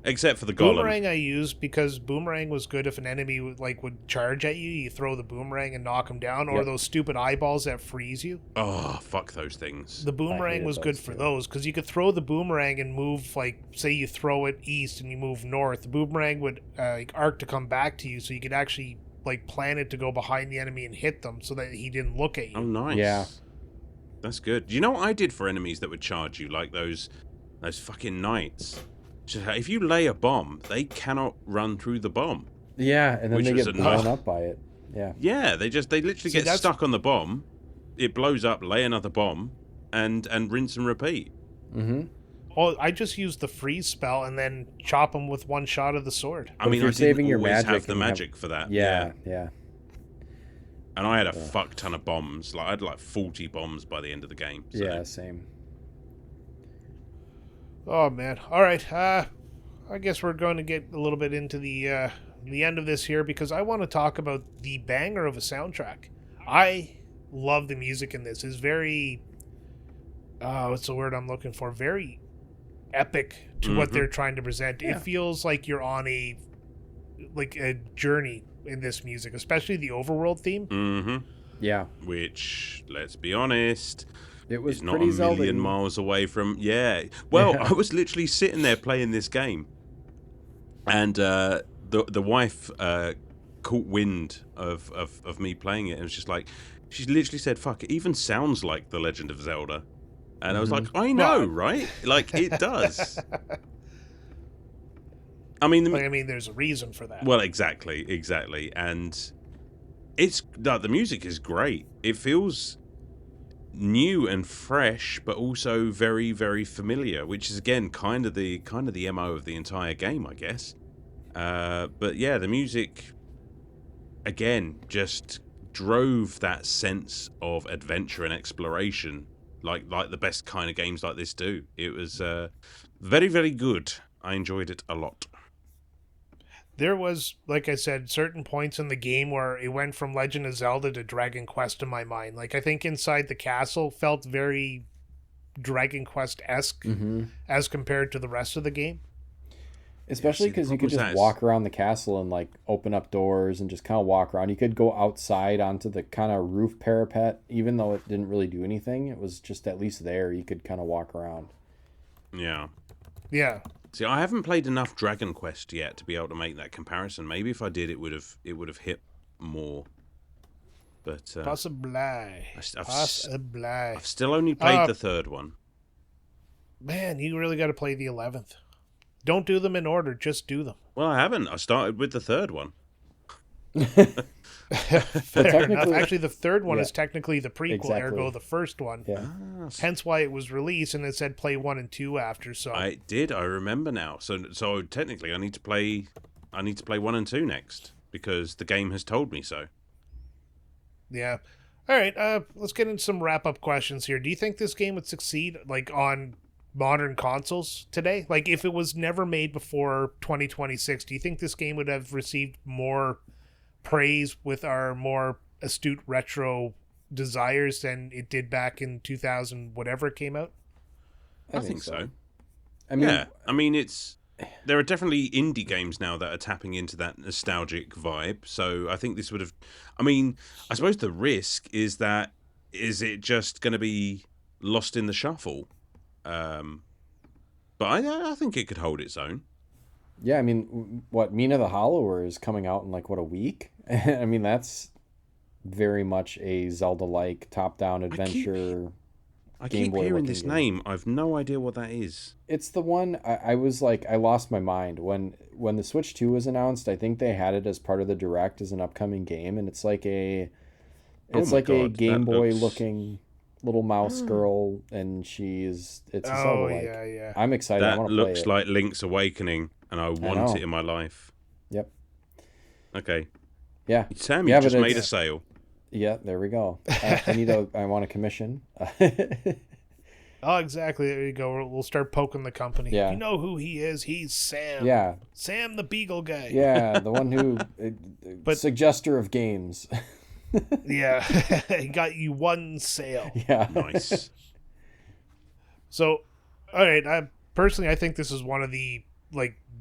Except for the golem. Boomerang I used because boomerang was good if an enemy would charge at you. You throw the boomerang and knock him down, or those stupid eyeballs that freeze you. Oh, fuck those things. The boomerang was good for those because you could throw the boomerang and move, like, say you throw it east and you move north. The boomerang would arc to come back to you, so you could actually plan it to go behind the enemy and hit them so that he didn't look at you. Oh, nice. Yeah. That's good. Do you know what I did for enemies that would charge you, like those fucking knights? If you lay a bomb, they cannot run through the bomb. Yeah, and then they get blown up by it. Yeah. Yeah, they literally get stuck on the bomb. It blows up, lay another bomb, and rinse and repeat. Mm-hmm. Well, I just used the freeze spell and then chop them with one shot of the sword. I mean, I didn't always have the magic for that. Yeah. And I had a fuck ton of bombs. I had 40 bombs by the end of the game. So. Yeah, same. Oh man! All right, I guess we're going to get a little bit into the end of this here because I want to talk about the banger of a soundtrack. I love the music in this. It's very, what's the word I'm looking for? Very epic to what they're trying to present. Yeah. It feels like you're on a journey in this music, especially the overworld theme. Mm-hmm. Yeah. Which, let's be honest, it was not a million miles away from. Yeah. Well, I was literally sitting there playing this game, and the wife caught wind of me playing it, and was just like, she literally said, "Fuck, it even sounds like The Legend of Zelda," and I was like, "I know, right? Like it does." I mean, there's a reason for that. Well, exactly, and it's the music is great. It feels new and fresh, but also very, very familiar, which is again kind of the MO of the entire game, I guess. But yeah, the music again just drove that sense of adventure and exploration, like the best kind of games like this do. It was very, very good. I enjoyed it a lot. There was, like I said, certain points in the game where it went from Legend of Zelda to Dragon Quest in my mind. Like, I think inside the castle felt very Dragon Quest-esque as compared to the rest of the game. Especially because you could just walk around the castle and like open up doors and just kind of walk around. You could go outside onto the kind of roof parapet, even though it didn't really do anything. It was just at least there. You could kind of walk around. Yeah. Yeah. See, I haven't played enough Dragon Quest yet to be able to make that comparison. Maybe if I did, it would have hit more. But possibly. I've still only played the third one. Man, you really got to play the 11th. Don't do them in order, just do them. Well, I haven't. I started with the third one. Fair enough. Actually, the third one is technically the prequel, ergo the first one. Yeah. Hence why it was released, and it said play 1 and 2 after. So I did. I remember now. So technically, I need to play 1 and 2 next because the game has told me so. Yeah. All right. Let's get into some wrap-up questions here. Do you think this game would succeed, like on modern consoles today? Like if it was never made before 2026, do you think this game would have received more praise with our more astute retro desires than it did back in 2000 whatever it came out? I think so. I mean, there are definitely indie games now that are tapping into that nostalgic vibe, so I think this would have, I suppose the risk is that it just going to be lost in the shuffle? But I think it could hold its own. Yeah, I mean, what, Mina the Hollower is coming out in like, what, a week? I mean, that's very much a Zelda-like top-down adventure. I keep hearing this name. I've no idea what that is. It's the one, I was like, I lost my mind. When the Switch 2 was announced, I think they had it as part of the Direct as an upcoming game, and it's like a Game Boy-looking little mouse girl, and it's a Zelda-like. Yeah. I'm excited. I want to play it. That looks like Link's Awakening, and I want it in my life. Yep. Okay. Yeah. Sam, you just made a sale. Yeah, there we go. I want a commission. Oh, exactly. There you go. We'll start poking the company. Yeah. You know who he is? He's Sam. Yeah. Sam the Beagle guy. Yeah, the one who suggester of games. Yeah. He got you one sale. Yeah. Nice. So, all right. I think this is one of the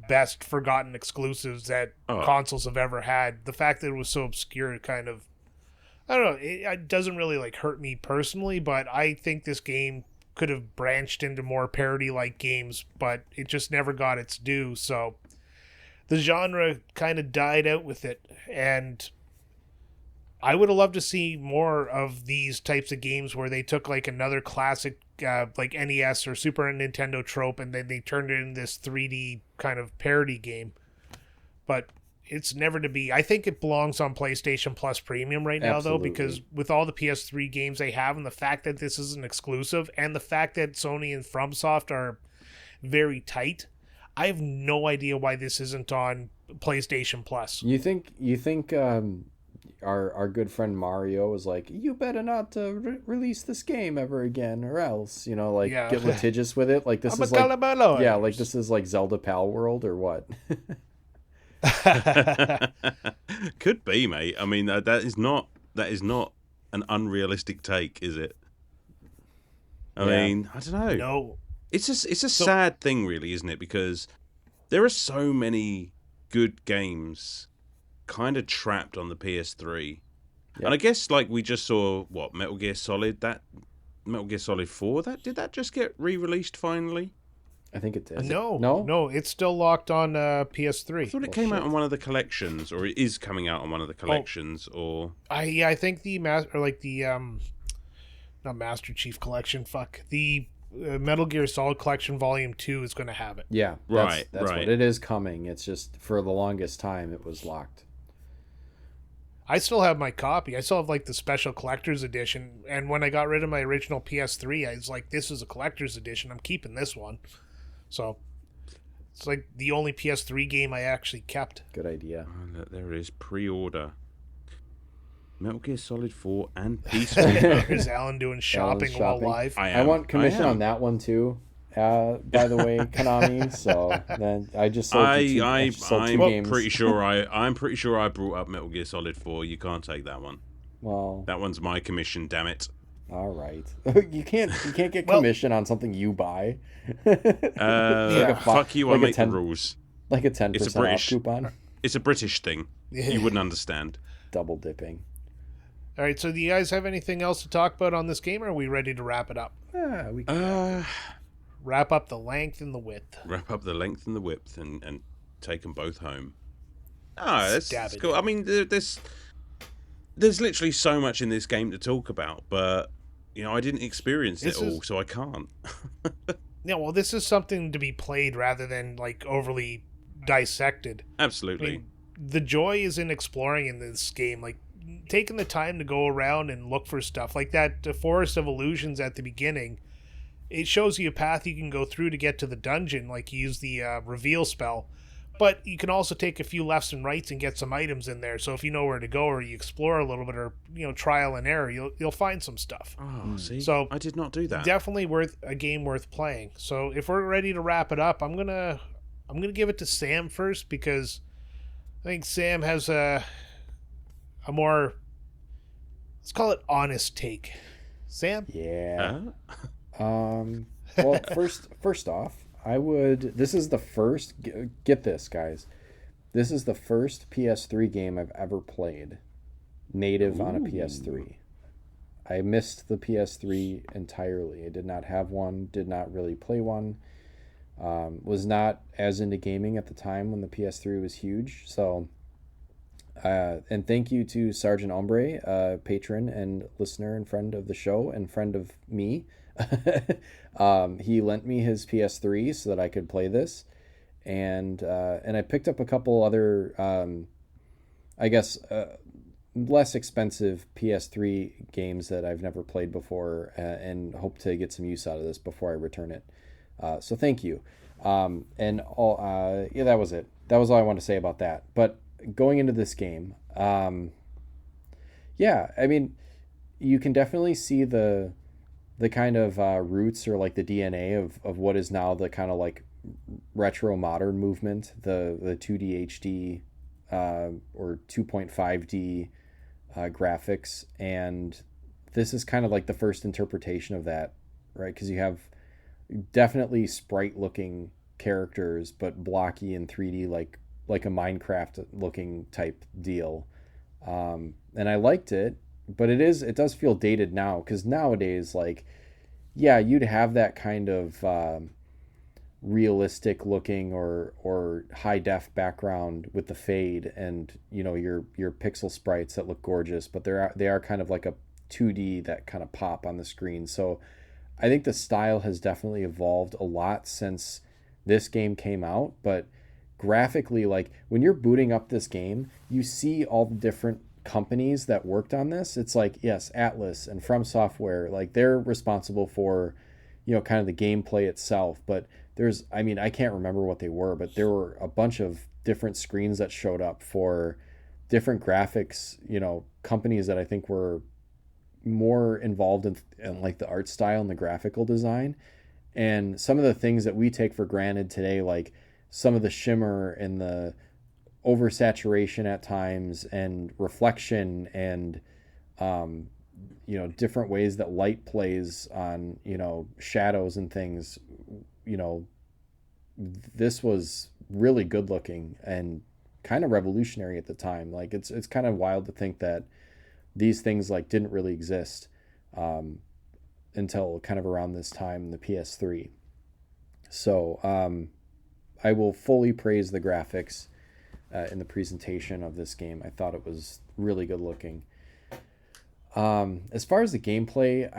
best forgotten exclusives that consoles have ever had. The fact that it was so obscure kind of, I don't know, it doesn't really hurt me personally, but I think this game could have branched into more parody-like games, but it just never got its due. So the genre kind of died out with it, and I would have loved to see more of these types of games where they took another classic like NES or Super Nintendo trope and then they turned it into this 3D kind of parody game. But it's never to be. I think it belongs on PlayStation Plus Premium right now, though, because with all the PS3 games they have and the fact that this is an exclusive and the fact that Sony and FromSoft are very tight, I have no idea why this isn't on PlayStation Plus. You think our good friend Mario was like, you better not release this game ever again or else, get litigious with it. Like this is this is like Zelda Pal World or what? Could be, mate. I mean, that is not an unrealistic take, is it? I mean, I don't know. No, it's a sad thing, really, isn't it? Because there are so many good games kind of trapped on the PS3, and I guess we just saw Metal Gear Solid 4. Did that just get re-released finally? I think it did. No, it's still locked on PS3. I thought it came out on one of the collections, or it is coming out on one of the collections, or I think the not Master Chief Collection. The Metal Gear Solid Collection Volume 2 is going to have it. Yeah, that's what it is coming. It's just for the longest time it was locked. I still have my copy. I still have the special collector's edition. And when I got rid of my original PS3, I was like, this is a collector's edition. I'm keeping this one. So it's the only PS3 game I actually kept. Good idea. Oh, look, there is pre-order. Metal Gear Solid 4 and Peace Walker. There's Alan doing shopping while live. I want commission on that one too. By the way, Konami. So then I just sold two games. I'm pretty sure I brought up Metal Gear Solid 4. You can't take that one. Well, that one's my commission. Damn it! All right, you can't get commission on something you buy. Fuck you! I make the rules. Like a It's a 10% off British. coupon. It's a British thing. You wouldn't understand. Double dipping. All right, so do you guys have anything else to talk about on this game, or are we ready to wrap it up? We can Wrap up the length and the width. Wrap up the length and the width and take them both home. Oh, that's Stab it cool. in. I mean, there's literally so much in this game to talk about, but I didn't experience it all, so I can't. Yeah, well, this is something to be played rather than like overly dissected. Absolutely. I mean, the joy is in exploring in this game, like taking the time to go around and look for stuff like that. The Forest of Illusions at the beginning, it shows you a path you can go through to get to the dungeon. Like you use the reveal spell, but you can also take a few lefts and rights and get some items in there. So if you know where to go, or you explore a little bit, or trial and error, you'll find some stuff. Oh, see, So I did not do that. Definitely worth a game worth playing. So if we're ready to wrap it up, I'm gonna give it to Sam first, because I think Sam has a more, let's call it, honest take. Sam? Yeah. Huh? Well, first off, this is the first, get this, guys. This is the first PS3 game I've ever played native on a PS3. I missed the PS3 entirely. I did not have one, did not really play one. Was not as into gaming at the time when the PS3 was huge. So, and thank you to Sergeant Ombre, patron and listener and friend of the show and friend of me. He lent me his PS3 so that I could play this, and I picked up a couple other, less expensive PS3 games that I've never played before, and hope to get some use out of this before I return it. So thank you. That was it. That was all I wanted to say about that. But going into this game, I mean, you can definitely see the kind of roots, or like the DNA of what is now the kind of like retro modern movement, the 2D HD or 2.5D graphics, and this is kind of like the first interpretation of that, right? Because you have definitely sprite looking characters, but blocky and 3D, like a Minecraft looking type deal, and I liked it. But it does feel dated now, because nowadays, like, yeah, you'd have that kind of realistic looking or high def background with the fade, and your pixel sprites that look gorgeous, but they are kind of like a 2D that kind of pop on the screen. So I think the style has definitely evolved a lot since this game came out. But graphically, like when you're booting up this game, you see all the different companies that worked on this. It's like, yes, Atlas and From Software, like they're responsible for kind of the gameplay itself. But I can't remember what they were, but there were a bunch of different screens that showed up for different graphics, companies that I think were more involved in like the art style and the graphical design. And some of the things that we take for granted today, like some of the shimmer and the oversaturation at times and reflection and different ways that light plays on shadows and things, this was really good looking and kind of revolutionary at the time. Like it's kind of wild to think that these things like didn't really exist until kind of around this time in the PS3. So I will fully praise the graphics in the presentation of this game. I thought it was really good looking. As far as the gameplay,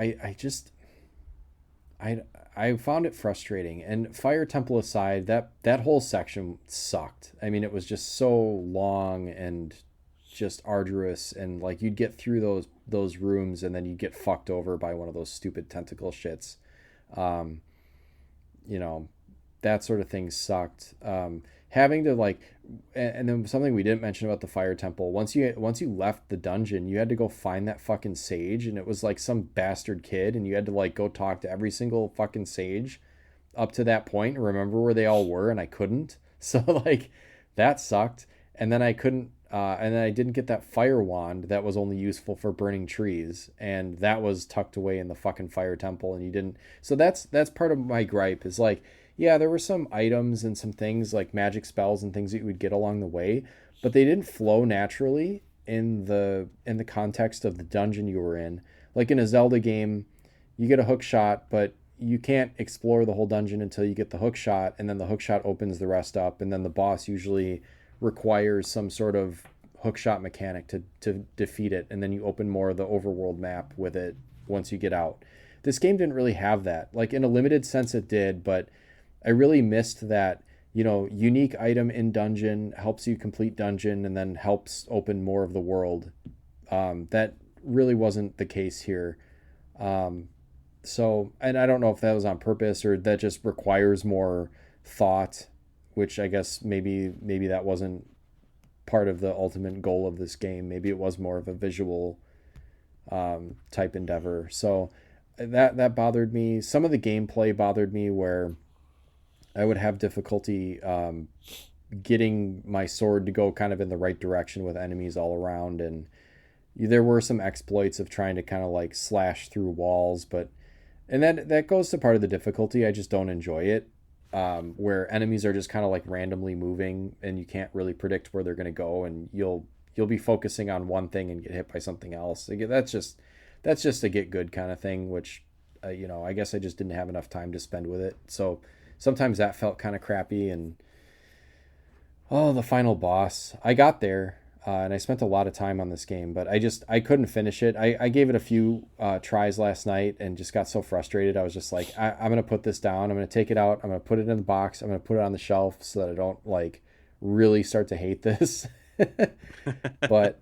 I found it frustrating. And Fire Temple aside, that whole section sucked. I mean, it was just so long and just arduous, and like you'd get through those rooms and then you'd get fucked over by one of those stupid tentacle shits. That sort of thing sucked. Having to like, and then something we didn't mention about the Fire Temple, once you left the dungeon, you had to go find that fucking sage, and it was like some bastard kid, and you had to like go talk to every single fucking sage up to that point and remember where they all were, and I couldn't. So like that sucked. And then I couldn't and then I didn't get that fire wand that was only useful for burning trees, and that was tucked away in the fucking Fire Temple, and you didn't. So that's part of my gripe, is like, yeah, there were some items and some things like magic spells and things that you would get along the way, but they didn't flow naturally in the context of the dungeon you were in. Like in a Zelda game, you get a hook shot, but you can't explore the whole dungeon until you get the hook shot, and then the hook shot opens the rest up, and then the boss usually requires some sort of hook shot mechanic to defeat it, and then you open more of the overworld map with it once you get out. This game didn't really have that. Like in a limited sense it did, but I really missed that, unique item in dungeon helps you complete dungeon and then helps open more of the world. That really wasn't the case here. So, and I don't know if that was on purpose or that just requires more thought, which I guess maybe that wasn't part of the ultimate goal of this game. Maybe it was more of a visual type endeavor. So that bothered me. Some of the gameplay bothered me where I would have difficulty getting my sword to go kind of in the right direction with enemies all around, and there were some exploits of trying to kind of like slash through walls, and that goes to part of the difficulty. I just don't enjoy it, where enemies are just kind of like randomly moving and you can't really predict where they're going to go, and you'll be focusing on one thing and get hit by something else. That's just a get good kind of thing, which I guess I just didn't have enough time to spend with it. So sometimes that felt kind of crappy. And the final boss, I got there. And I spent a lot of time on this game, but I couldn't finish it. I gave it a few tries last night and just got so frustrated. I was just like, I'm going to put this down. I'm going to take it out. I'm going to put it in the box. I'm going to put it on the shelf so that I don't like really start to hate this. But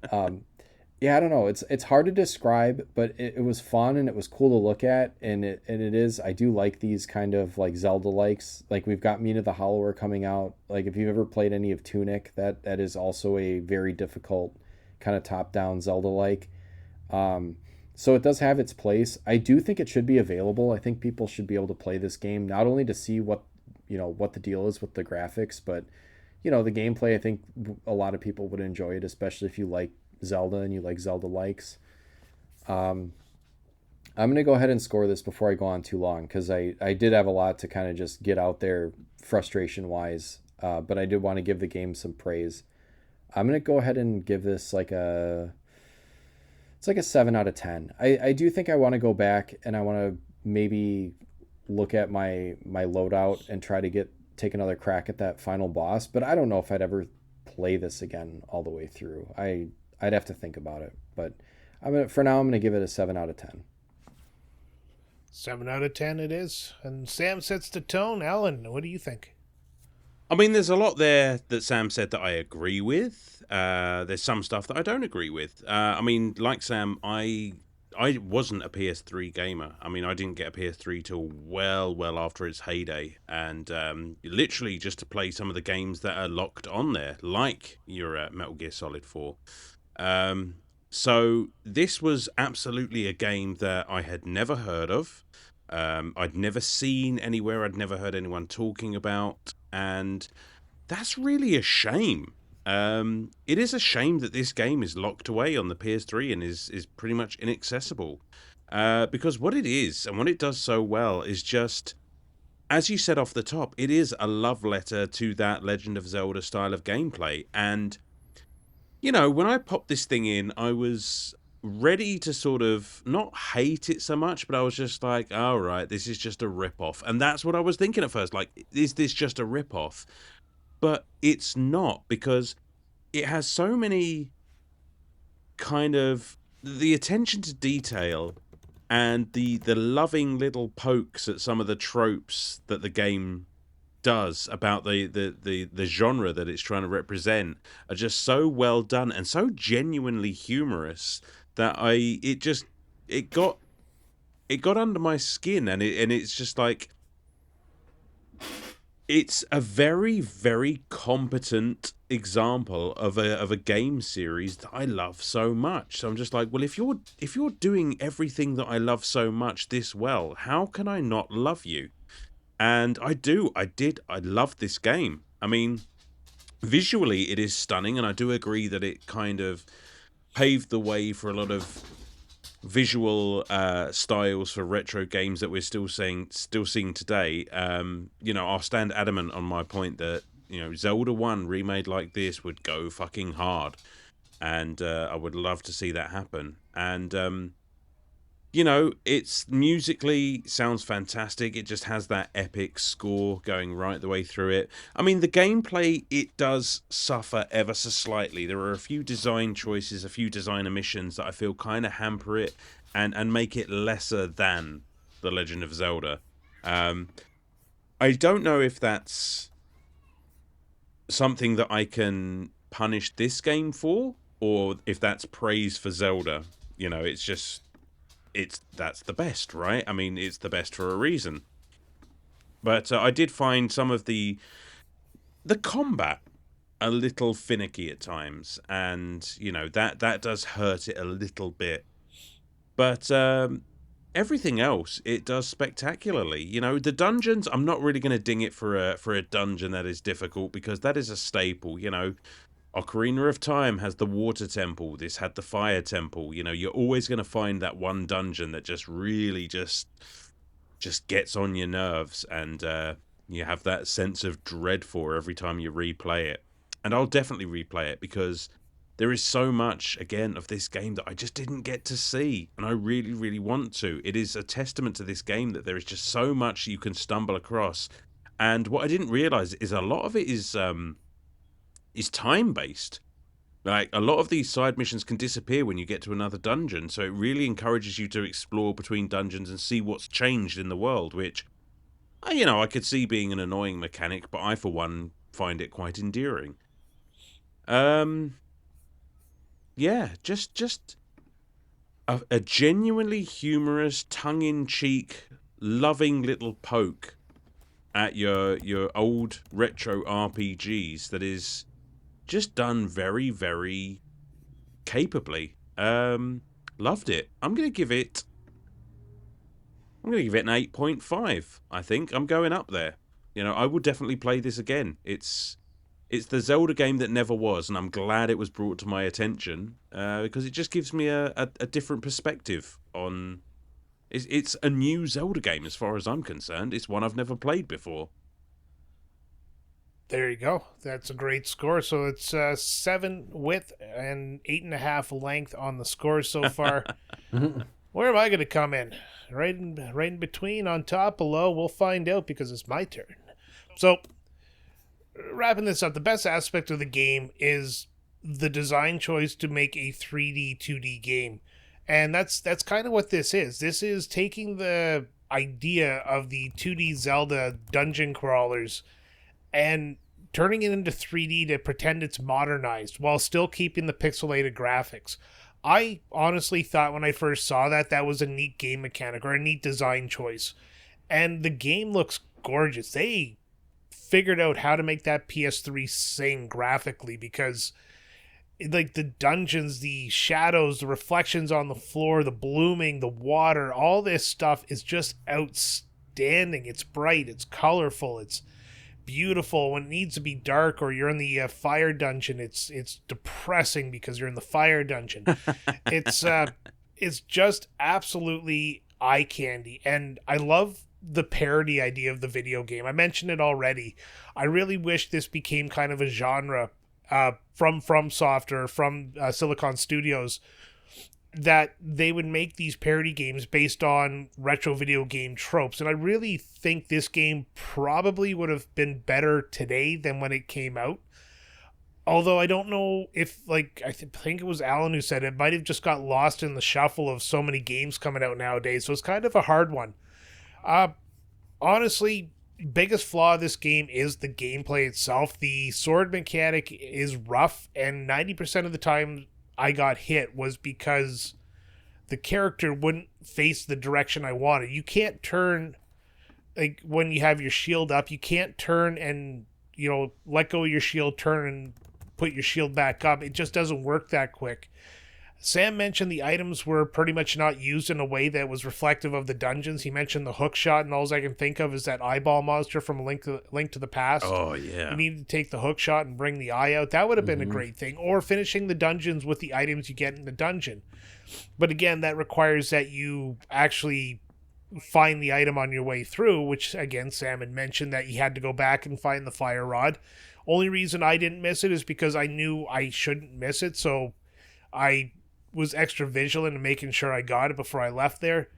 yeah, I don't know. It's hard to describe, but it was fun and it was cool to look at. And it is, I do like these kind of like Zelda likes. Like we've got Mina the Hollower coming out. Like if you've ever played any of Tunic, that is also a very difficult kind of top down Zelda like. So it does have its place. I do think it should be available. I think people should be able to play this game, not only to see what the deal is with the graphics, but the gameplay. I think a lot of people would enjoy it, especially if you like Zelda and you like Zelda likes. I'm gonna go ahead and score this before I go on too long, because I did have a lot to kind of just get out there frustration wise, but I did want to give the game some praise. I'm gonna go ahead and give this like a 7 out of 10. I do think I want to go back and I want to maybe look at my loadout and try to take another crack at that final boss, but I don't know if I'd ever play this again all the way through. I'd have to think about it, but for now I'm gonna give it a 7 out of 10. 7 out of 10 it is. And Sam sets the tone. Alan, what do you think? I mean, there's a lot there that Sam said that I agree with. There's some stuff that I don't agree with. I mean, like Sam, I wasn't a PS3 gamer. I mean, I didn't get a PS3 till well after its heyday, and literally just to play some of the games that are locked on there, like your Metal Gear Solid 4. So this was absolutely a game that I had never heard of. I'd never seen anywhere. I'd never heard anyone talking about, and that's really a shame. It is a shame that this game is locked away on the PS3 and is pretty much inaccessible. Because what it is and what it does so well is just, as you said off the top, it is a love letter to that Legend of Zelda style of gameplay. And, when I popped this thing in, I was ready to sort of not hate it so much, but I was just like, all right, this is just a rip-off. And that's what I was thinking at first, like, is this just a rip-off? But it's not, because it has so many kind of the attention to detail and the loving little pokes at some of the tropes that the game does about the genre that it's trying to represent are just so well done and so genuinely humorous that it got under my skin, and it's just like, it's a very, very competent example of a game series that I love so much. So I'm just like, well, if you're doing everything that I love so much this well, how can I not love you? And I love this game. I mean, visually it is stunning, and I do agree that it kind of paved the way for a lot of visual styles for retro games that we're still seeing today, I'll stand adamant on my point that Zelda 1 remade like this would go fucking hard, and I would love to see that happen. And it's musically sounds fantastic. It just has that epic score going right the way through it. I mean, the gameplay, it does suffer ever so slightly. There are a few design choices, a few design omissions that I feel kind of hamper it and make it lesser than The Legend of Zelda. I don't know if that's something that I can punish this game for, or if that's praise for Zelda. That's the best, right? I mean, it's the best for a reason. But I did find some of the combat a little finicky at times, and that does hurt it a little bit. But everything else, it does spectacularly. The dungeons, I'm not really going to ding it for a dungeon that is difficult, because that is a staple. Ocarina of Time has the water temple. This had the fire temple. You're always going to find that one dungeon that just really just gets on your nerves, and you have that sense of dread for every time you replay it. And I'll definitely replay it, because there is so much, again, of this game that I just didn't get to see, and I really, really want to. It is a testament to this game that there is just so much you can stumble across. And what I didn't realize is a lot of it is time-based. Like, a lot of these side missions can disappear when you get to another dungeon, so it really encourages you to explore between dungeons and see what's changed in the world, which, I could see being an annoying mechanic, but I, for one, find it quite endearing. Yeah, just a genuinely humorous, tongue-in-cheek, loving little poke at your old retro RPGs that is just done very, very capably. Loved it. I'm gonna give it an 8.5. I think I'm going up there. I would definitely play this again. It's the Zelda game that never was, and I'm glad it was brought to my attention, because it just gives me a different perspective on. It's a new Zelda game as far as I'm concerned. It's one I've never played before. There you go. That's a great score. So it's 7 width and 8.5 length on the score so far. Where am I going to come in? Right in between, on top, below? We'll find out, because it's my turn. So, wrapping this up, the best aspect of the game is the design choice to make a 3D, 2D game. And that's kind of what this is. This is taking the idea of the 2D Zelda dungeon crawlers and turning it into 3D to pretend it's modernized while still keeping the pixelated graphics. I honestly thought when I first saw that was a neat game mechanic, or a neat design choice. And the game looks gorgeous. They figured out how to make that PS3 sing graphically, because like the dungeons, the shadows, the reflections on the floor, the blooming, the water, all this stuff is just outstanding. It's bright, it's colorful, it's beautiful. When it needs to be dark, or you're in the fire dungeon, it's depressing because you're in the fire dungeon. It's just absolutely eye candy, and I love the parody idea of the video game. I mentioned it already. I really wish this became kind of a genre from FromSoft, or from Silicon Studios, that they would make these parody games based on retro video game tropes. And I really think this game probably would have been better today than when it came out. Although I don't know if, like, I think it was Alan who said it might have just got lost in the shuffle of so many games coming out nowadays. So it's kind of a hard one. Honestly, biggest flaw of this game is the gameplay itself. The sword mechanic is rough, and 90% of the time I got hit was because the character wouldn't face the direction I wanted. You can't turn, like when you have your shield up, you can't turn and, let go of your shield, turn and put your shield back up. It just doesn't work that quick. Sam mentioned the items were pretty much not used in a way that was reflective of the dungeons. He mentioned the hook shot, and all I can think of is that eyeball monster from Link to the Past. Oh, yeah. You need to take the hook shot and bring the eye out. That would have been a great thing. Or finishing the dungeons with the items you get in the dungeon. But again, that requires that you actually find the item on your way through, which, again, Sam had mentioned that you had to go back and find the fire rod. Only reason I didn't miss it is because I knew I shouldn't miss it, so I was extra vigilant in making sure I got it before I left there.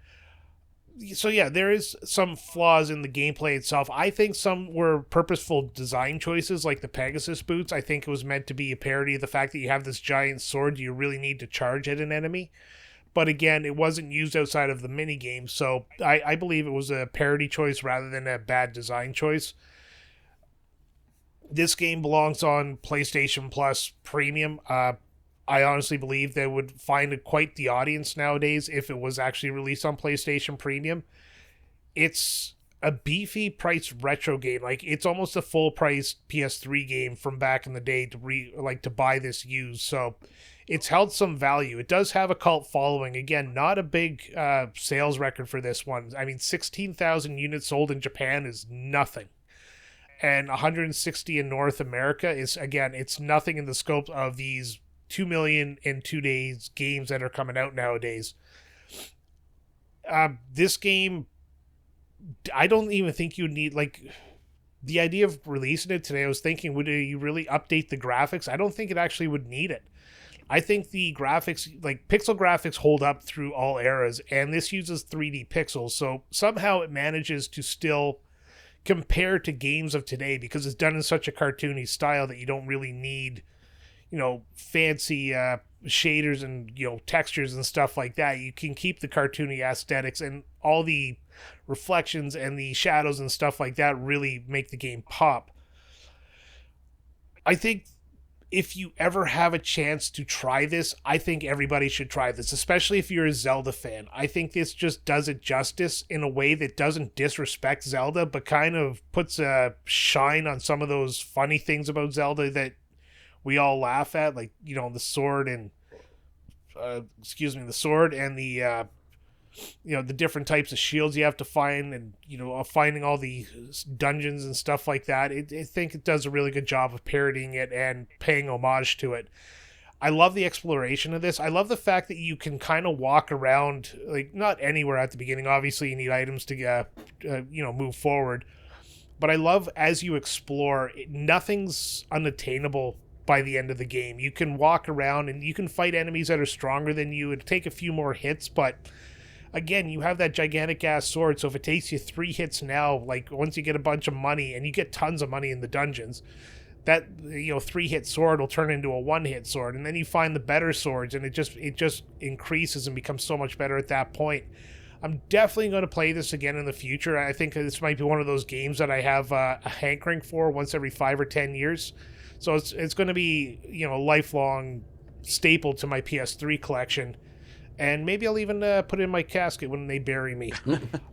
So yeah, there is some flaws in the gameplay itself. I think some were purposeful design choices, like the Pegasus boots. I think it was meant to be a parody of the fact that you have this giant sword you really need to charge at an enemy. But again, it wasn't used outside of the minigame, so I believe it was a parody choice rather than a bad design choice. This game belongs on PlayStation Plus Premium. I honestly believe they would find quite the audience nowadays if it was actually released on PlayStation Premium. It's a beefy priced retro game. Like, it's almost a full price PS3 game from back in the day to buy this used. So it's held some value. It does have a cult following. Again, not a big sales record for this one. I mean, 16,000 units sold in Japan is nothing. And 160 in North America is, again, it's nothing in the scope of these 2 million in 2 days games that are coming out nowadays. This game, I don't even think you need, like, the idea of releasing it today, I was thinking, would you really update the graphics? I don't think it actually would need it. I think the graphics, like, pixel graphics hold up through all eras, and this uses 3D pixels, so somehow it manages to still compare to games of today because it's done in such a cartoony style that you don't really need, fancy shaders and, textures and stuff like that. You can keep the cartoony aesthetics, and all the reflections and the shadows and stuff like that really make the game pop. I think if you ever have a chance to try this, I think everybody should try this, especially if you're a Zelda fan. I think this just does it justice in a way that doesn't disrespect Zelda, but kind of puts a shine on some of those funny things about Zelda that we all laugh at, like, the sword and the sword and the the different types of shields you have to find, and finding all the dungeons and stuff like that. I think it does a really good job of parodying it and paying homage to it. I love the exploration of this. I love the fact that you can kind of walk around, like, not anywhere at the beginning. Obviously, you need items to move forward. But I love, as you explore, nothing's unattainable by the end of the game. You can walk around and you can fight enemies that are stronger than you. It'll take a few more hits, but again, you have that gigantic ass sword, so if it takes you 3 hits now, like, once you get a bunch of money, and you get tons of money in the dungeons, that 3-hit sword will turn into a 1-hit sword, and then you find the better swords, and it just increases and becomes so much better at that point. I'm definitely going to play this again in the future. I think this might be one of those games that I have a hankering for once every 5 or 10 years. So it's going to be, a lifelong staple to my PS3 collection. And maybe I'll even put it in my casket when they bury me.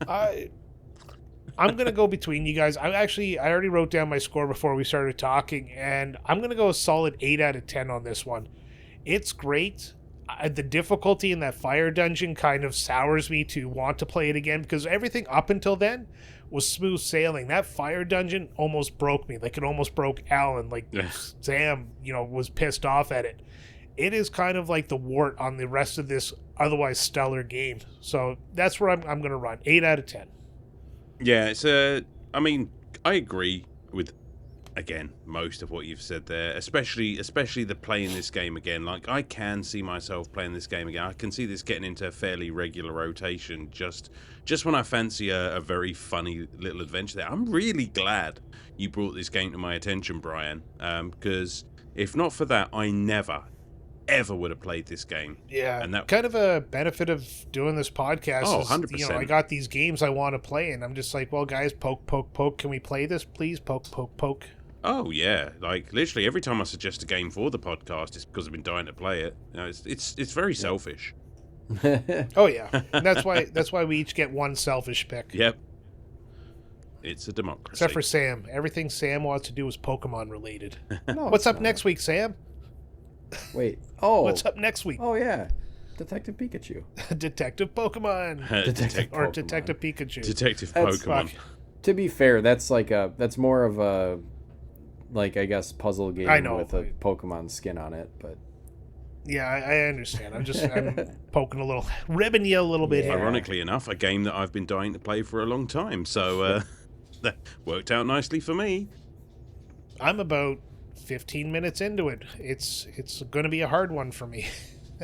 I'm going to go between you guys. I already wrote down my score before we started talking, and I'm going to go a solid 8 out of 10 on this one. It's great. The difficulty in that fire dungeon kind of sours me to want to play it again, because everything up until then was smooth sailing. That fire dungeon almost broke me. Like, it almost broke Alan. Like, Sam, was pissed off at it. It is kind of like the wart on the rest of this otherwise stellar game. So that's where I'm going to run. 8 out of 10. Yeah, I agree with, again, most of what you've said there, especially the playing this game again. Like, I can see myself playing this game again. I can see this getting into a fairly regular rotation just when I fancy a very funny little adventure there. I'm really glad you brought this game to my attention, Brian, because if not for that, I never, ever would have played this game. Yeah, and that kind of a benefit of doing this podcast. Oh, is, 100%. I got these games I want to play, and I'm just like, well, guys, poke, poke, poke. Can we play this, please? Poke, poke, poke. Oh yeah, like literally every time I suggest a game for the podcast, it's because I've been dying to play it. It's very selfish. Oh yeah, and that's why we each get one selfish pick. Yep. It's a democracy. Except for Sam. Everything Sam wants to do is Pokemon related. What's up next week, Sam? Wait. Oh. What's up next week? Oh, yeah. Detective Pikachu. Detective Pokemon. Detective Or Pokemon. Detective Pikachu. Detective That's- Pokemon. To be fair, that's more of a, like, I guess, puzzle game I know, with a Pokemon skin on it, but... Yeah, I understand. I'm poking a little, ribbing you a little bit Yeah. here. Ironically enough, a game that I've been dying to play for a long time. So that worked out nicely for me. I'm about 15 minutes into it. It's going to be a hard one for me.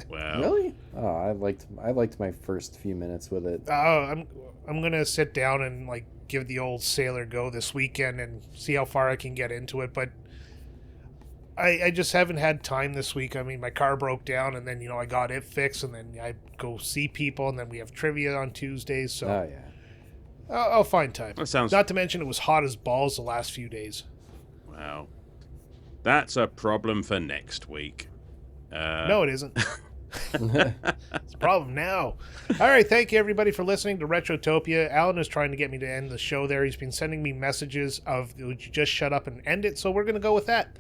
Wow. Really? Oh, I liked my first few minutes with it. I'm gonna sit down and like give the old sailor go this weekend and see how far I can get into it. But I just haven't had time this week. I mean, my car broke down, and then I got it fixed, and then I go see people, and then we have trivia on Tuesdays. So Oh, yeah. I'll find time. That sounds... Not to mention it was hot as balls the last few days. Wow. That's a problem for next week. No, it isn't. It's a problem now. All right, thank you everybody for listening to Retrotopia. Alan is trying to get me to end the show there. He's been sending me messages of, would you just shut up and end it? So we're going to go with that.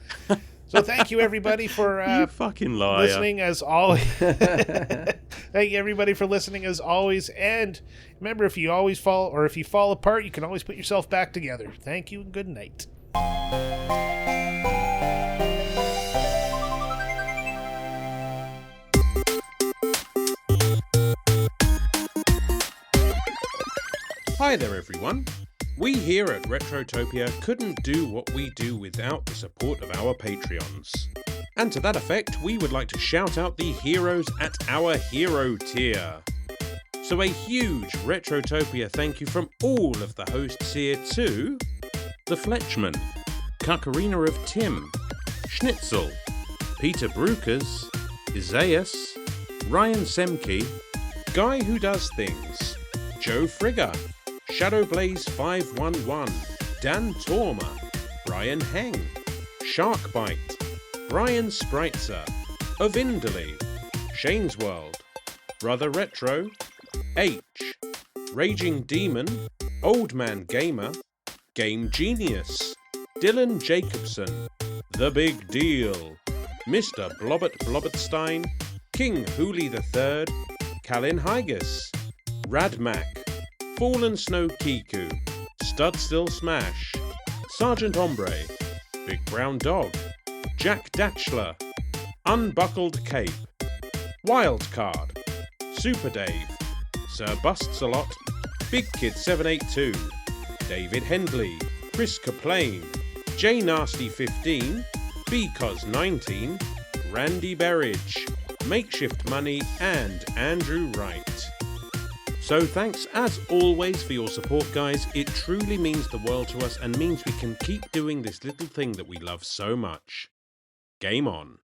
So thank you everybody for You fucking liar. listening as always. Thank you everybody for listening as always. And remember, if you fall apart, you can always put yourself back together. Thank you and good night. Hi there, everyone. We here at Retrotopia couldn't do what we do without the support of our Patreons. And to that effect, we would like to shout out the heroes at our hero tier. So a huge Retrotopia thank you from all of the hosts here to The Fletchman, Kakarina of Tim, Schnitzel, Peter Brukers, Isaias, Ryan Semke, Guy Who Does Things, Joe Frigger, Shadowblaze 511, Dan Torma, Brian Heng, Sharkbite, Brian Spritzer, Ovindley, Shane's World, Brother Retro, H, Raging Demon, Old Man Gamer, Game Genius, Dylan Jacobson, The Big Deal, Mr. Blobbert Blobbertstein, King Hooli III, Calin Higas, Radmac, Fallen Snow Kiku, Stud Still Smash, Sergeant Ombre, Big Brown Dog, Jack Datchler, Unbuckled Cape, Wildcard, Super Dave, Sir Busts a Lot, Big Kid 782, David Hendley, Chris Kaplane, J Nasty 15, Because 19, Randy Berridge, Makeshift Money, and Andrew Wright. So thanks as always for your support, guys. It truly means the world to us and means we can keep doing this little thing that we love so much. Game on.